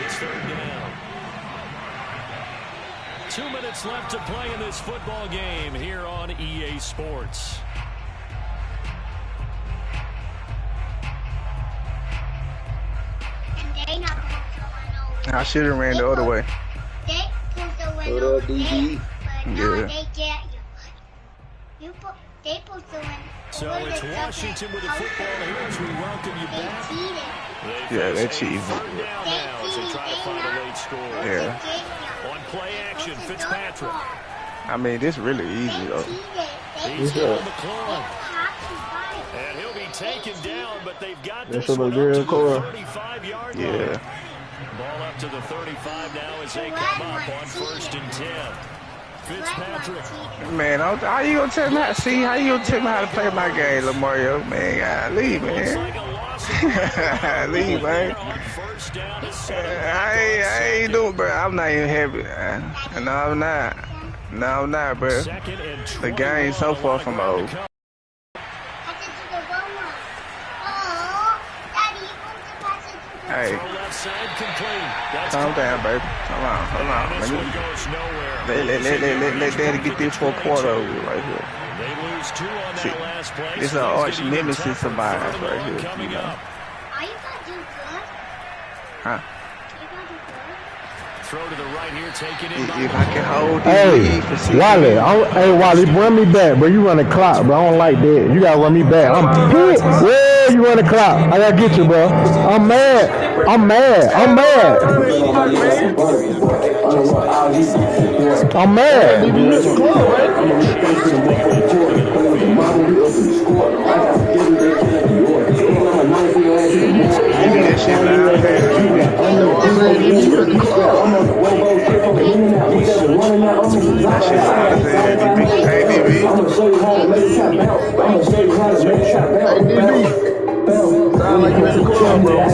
It's 3rd down. 2 minutes left to play in this football game here on EA Sports. I should have ran the other way. So it's Washington with the football here as we welcome you back. Yeah, they're cheating. Third down now as they try to find a late score. Yeah. On play action, Fitzpatrick. I mean, this really easy, though. He's got McClellan. And he'll be taken down, but they've got this This one will up look to real the cool. 35-yard line. Yeah. Ball up to the 35 now as they come up on 1st and 10. Fitzpatrick. Man, how you gonna tell me how? See, how you gonna tell me how to play my game, Lamario? Man, leave, man. Leave, man. I ain't doing, bro. I'm not even happy. No, I'm not. No, I'm not, bro. The game's so far from old. Hey, calm down, baby. Hold on. Let Daddy get this 4th quarter over right here. They lose 2 on that last play. This is an arch nemesis of mine right here. Coming up. Are you gonna do good? Huh? Throw to the right here, taken in. If I can hold Hey, Wally, hey, Wally, run me back, bro. You run the clock, bro. I don't like that. You gotta run me back. I'm pissed. Yeah, you run the clock. I gotta get you, bro. I'm mad. I'm mad. I'm mad. I'm mad. Sound like you in the club, bro. I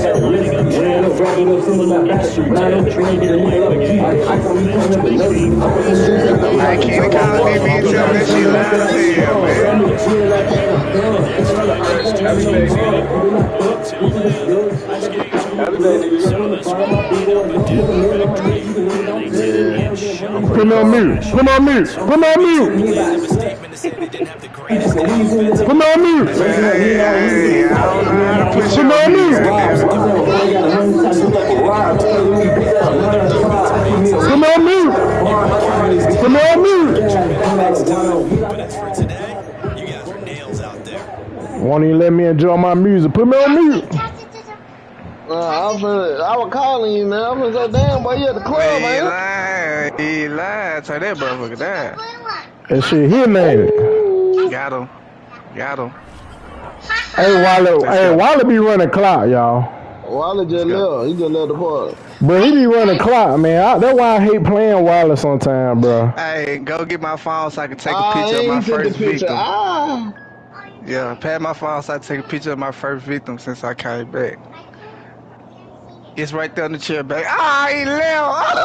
can't call DB and tell me that shit loud as hell, man. Put me on mute. Put me on mute. Put me on mute. Put me on mute. Hey, I don't know how to put you on mute. Put me on mute. Put me on mute. Won't even let me enjoy my music. Put me on mute. I was calling you, man. I'm gonna say, damn, boy, you at the club, man. He lied. Turn that motherfucker down. That shit here, man. Got him. Hey, Wallace be running clock, y'all. Wallace just left. He just left the party. But he be running clock, man. That's why I hate playing Wallace sometimes, bro. Hey, go get my phone so I can take a picture of my first victim. Yeah, pat my phone so I can take a picture of my first victim since I came back. It's right there on the chair back. Ah, he left.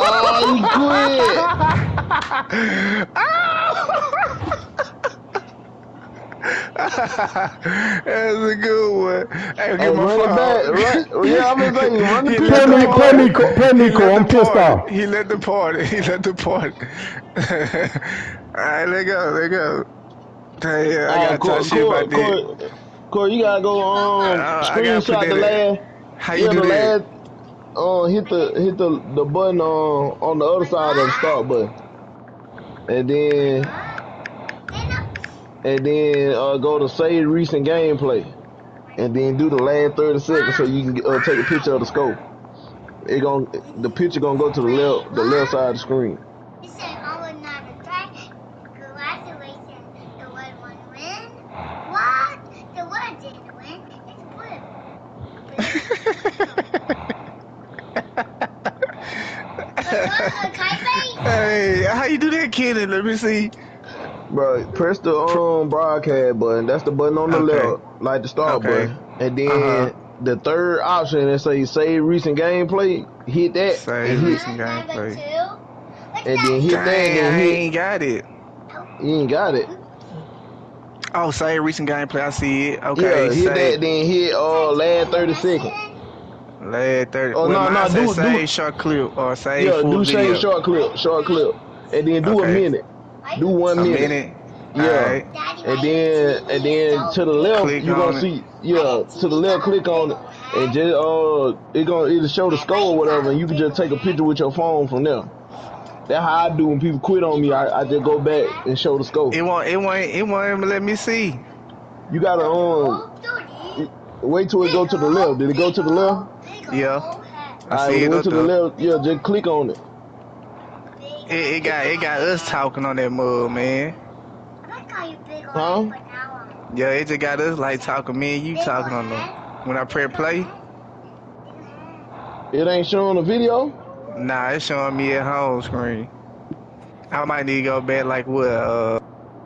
That's a good one. Hey, get my phone. Yeah, I'm gonna say, run the Play Nico, I'm pissed off. He let the party. Alright, let go. Hey, I gotta talk shit about that. Corey, you gotta go screenshot the last. How you do that? Hit the button on the other side of the start button, and then go to save recent gameplay, and then do the last 30 seconds so you can take a picture of the scope. The picture gonna go to the left side of the screen. Hey, how you do that, Kenny? Let me see. Bro, press the broadcast button. That's the button on the left, like the start button. And then the third option that say save recent gameplay, hit that. Save recent gameplay. And then hit that. And I ain't got it. You ain't got it. Oh, save recent gameplay. I see it. Okay. Yeah, hit that. Then hit last 30 seconds. Last 30. Oh, well, no, do save short clip or save full video. Save short clip. And then do a minute. Do 1 minute. A minute. Yeah. Right. And then to the left click you gonna see to the left click on it and just it'll show the score or whatever, and you can just take a picture with your phone from there. That's how I do when people quit on me. I just go back and show the score. It won't even let me see. You gotta wait till it go to the left. Did it go to the left? Yeah. I see it go to the left. Yeah, just click on it. It got us talking on that mug, man. Huh? Yeah, it just got us like talking, me and you talking on them. When I press play, it ain't showing the video. Nah, it's showing me at home screen. I might need to go back like what?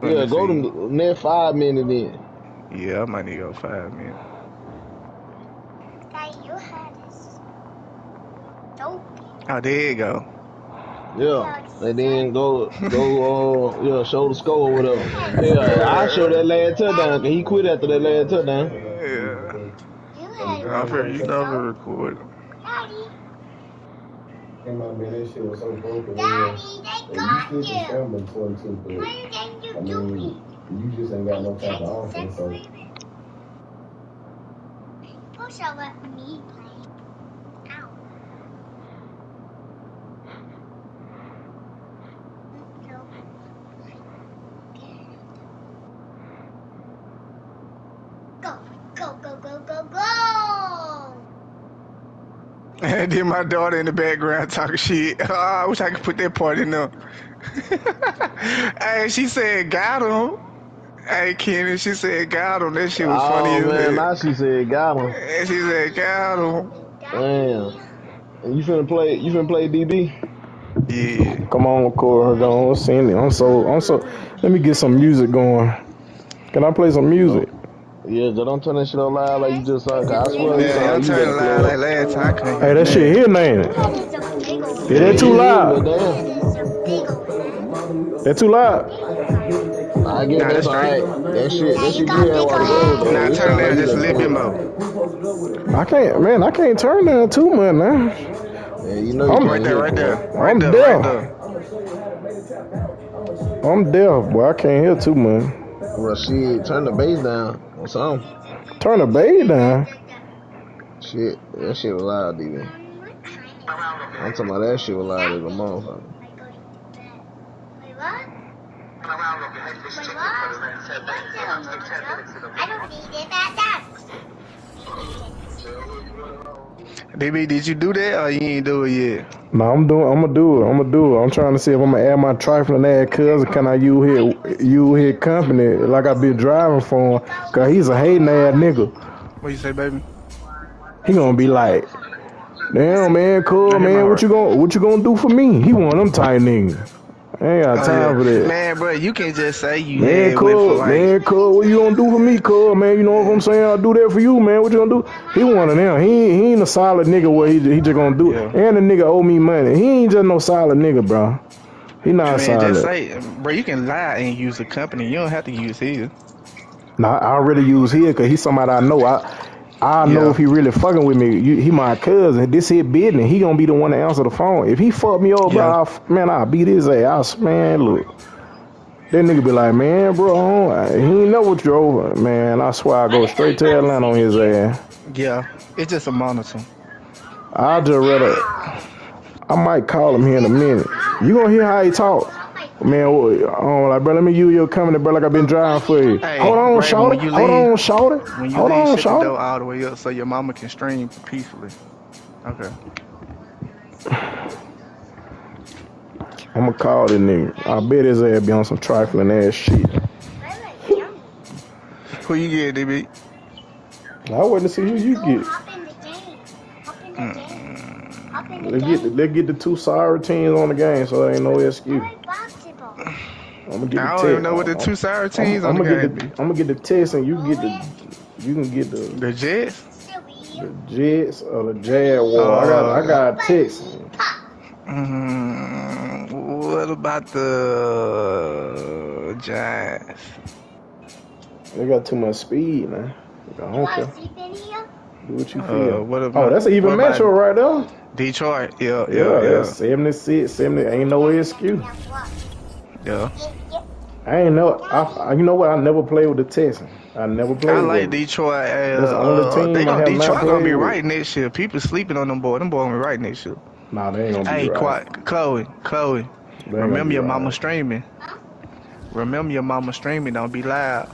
Yeah, go to the next 5 minutes then. Yeah, I might need to go 5 minutes. Oh, there you go. Yeah, and then go, show the score or whatever. Yeah, I show that last touchdown, cause he quit after that last touchdown. Yeah. I'm pretty, you know, to record. And my man, that shit was so broken. Daddy, they got you. Scrambling too, but I mean, you just ain't got no type of offense, so. Who shall let me play? Ow. Go. And then my daughter in the background talking shit. Oh, I wish I could put that part in there. Hey, she said, got him. Hey, Kenny, she said, got him. That shit was funny as hell. Now she said, got him. And she said, got him. Damn. And you finna play DB? Yeah. Come on, Corey. Don't sing it. I'm so. Let me get some music going. Can I play some music? Yeah, don't turn that shit on loud like you just saw. I swear you Yeah, sound don't like you turn got it a loud like plug. last time. I couldn't Hey, hear that shit nothing. hitting, ain't it? Yeah, Is that too it is, but loud? damn. That too loud? I guess Nah, that's that's straight. alright. That shit good while the go though. Nah, It turn sound like down you just a got a little bit plug. more. I can't turn down too much now. Yeah, you know you I'm can't Right there, hear, right boy. there. Right there, right deaf. there. I'm deaf, boy. I can't hear too much. Well, shit, turn the bass down or something. Turn the bass down. Shit, that shit was loud, D-Man. I'm talking about that shit was loud as a motherfucker. DB, did you do that or you ain't do it yet? No, I'm gonna do it. I'm trying to see if I'm gonna add my trifling ass cousin. Can I use his company like I been driving for him? Cause he's a hating ass nigga. What you say, baby? He gonna be like, damn man, I cool hear my man, heart. what you gonna do for me? He one of them tight niggas. I ain't got Oh time for yeah, that. man, bro, you can just say you Man, had with for like. what you gonna do for me, cool, man? You know what I'm saying? I'll do that for you, man. What you gonna do? He one of them. He ain't a solid nigga where he just gonna do it. Yeah. And the nigga owe me money. He ain't just no solid nigga, bro. He not Man, just solid. say, bro, you can lie and use the company. You don't have to use his. Nah, I already use his because he's somebody I know. I know Yeah. if he really fucking with me. He my cousin. This his business. He gonna be the one to answer the phone. If he fuck me up, Yeah. bro, I'll beat his ass. Man, look. That nigga be like, man, bro, he ain't know what drove. Man, I swear I go straight to Atlanta on his ass. Yeah. It's just a monitor. I might call him here in a minute. You gonna hear how he talk. Man, like, bro, let me use your company, bro, like I've been driving for you. Hey, Hold on, Raven, shorty. Hold on, shorty. when you Hold leave, on, shut the shorty. door all the way up so your mama can stream peacefully. Okay. I'm gonna call this nigga. I bet his ass be on some trifling ass shit. Who you get, DB? I wait to see who you get. Let's get the two sorry teams on the game so there ain't no excuse. I'm gonna get the I don't even know what the two sour teams on the game be. I'm gonna get the test and you can get The Jets? the Jets or the Jaguar. I got text. What about the Giants? They got too much speed, man. I don't care. Do what you feel. That's an even matchup right there. Detroit. Yeah. 76, 70. Ain't no excuse. Yeah. I ain't know. You know what? I never played with the Texans. I never played. I like with Detroit. That's the only team I have Detroit not gonna be played with. right next year. People sleeping on them boys. Them boys gonna be right next year. Nah, they ain't gonna be right. Hey, Chloe. Remember your mama streaming. Remember your mama streaming. Don't be loud.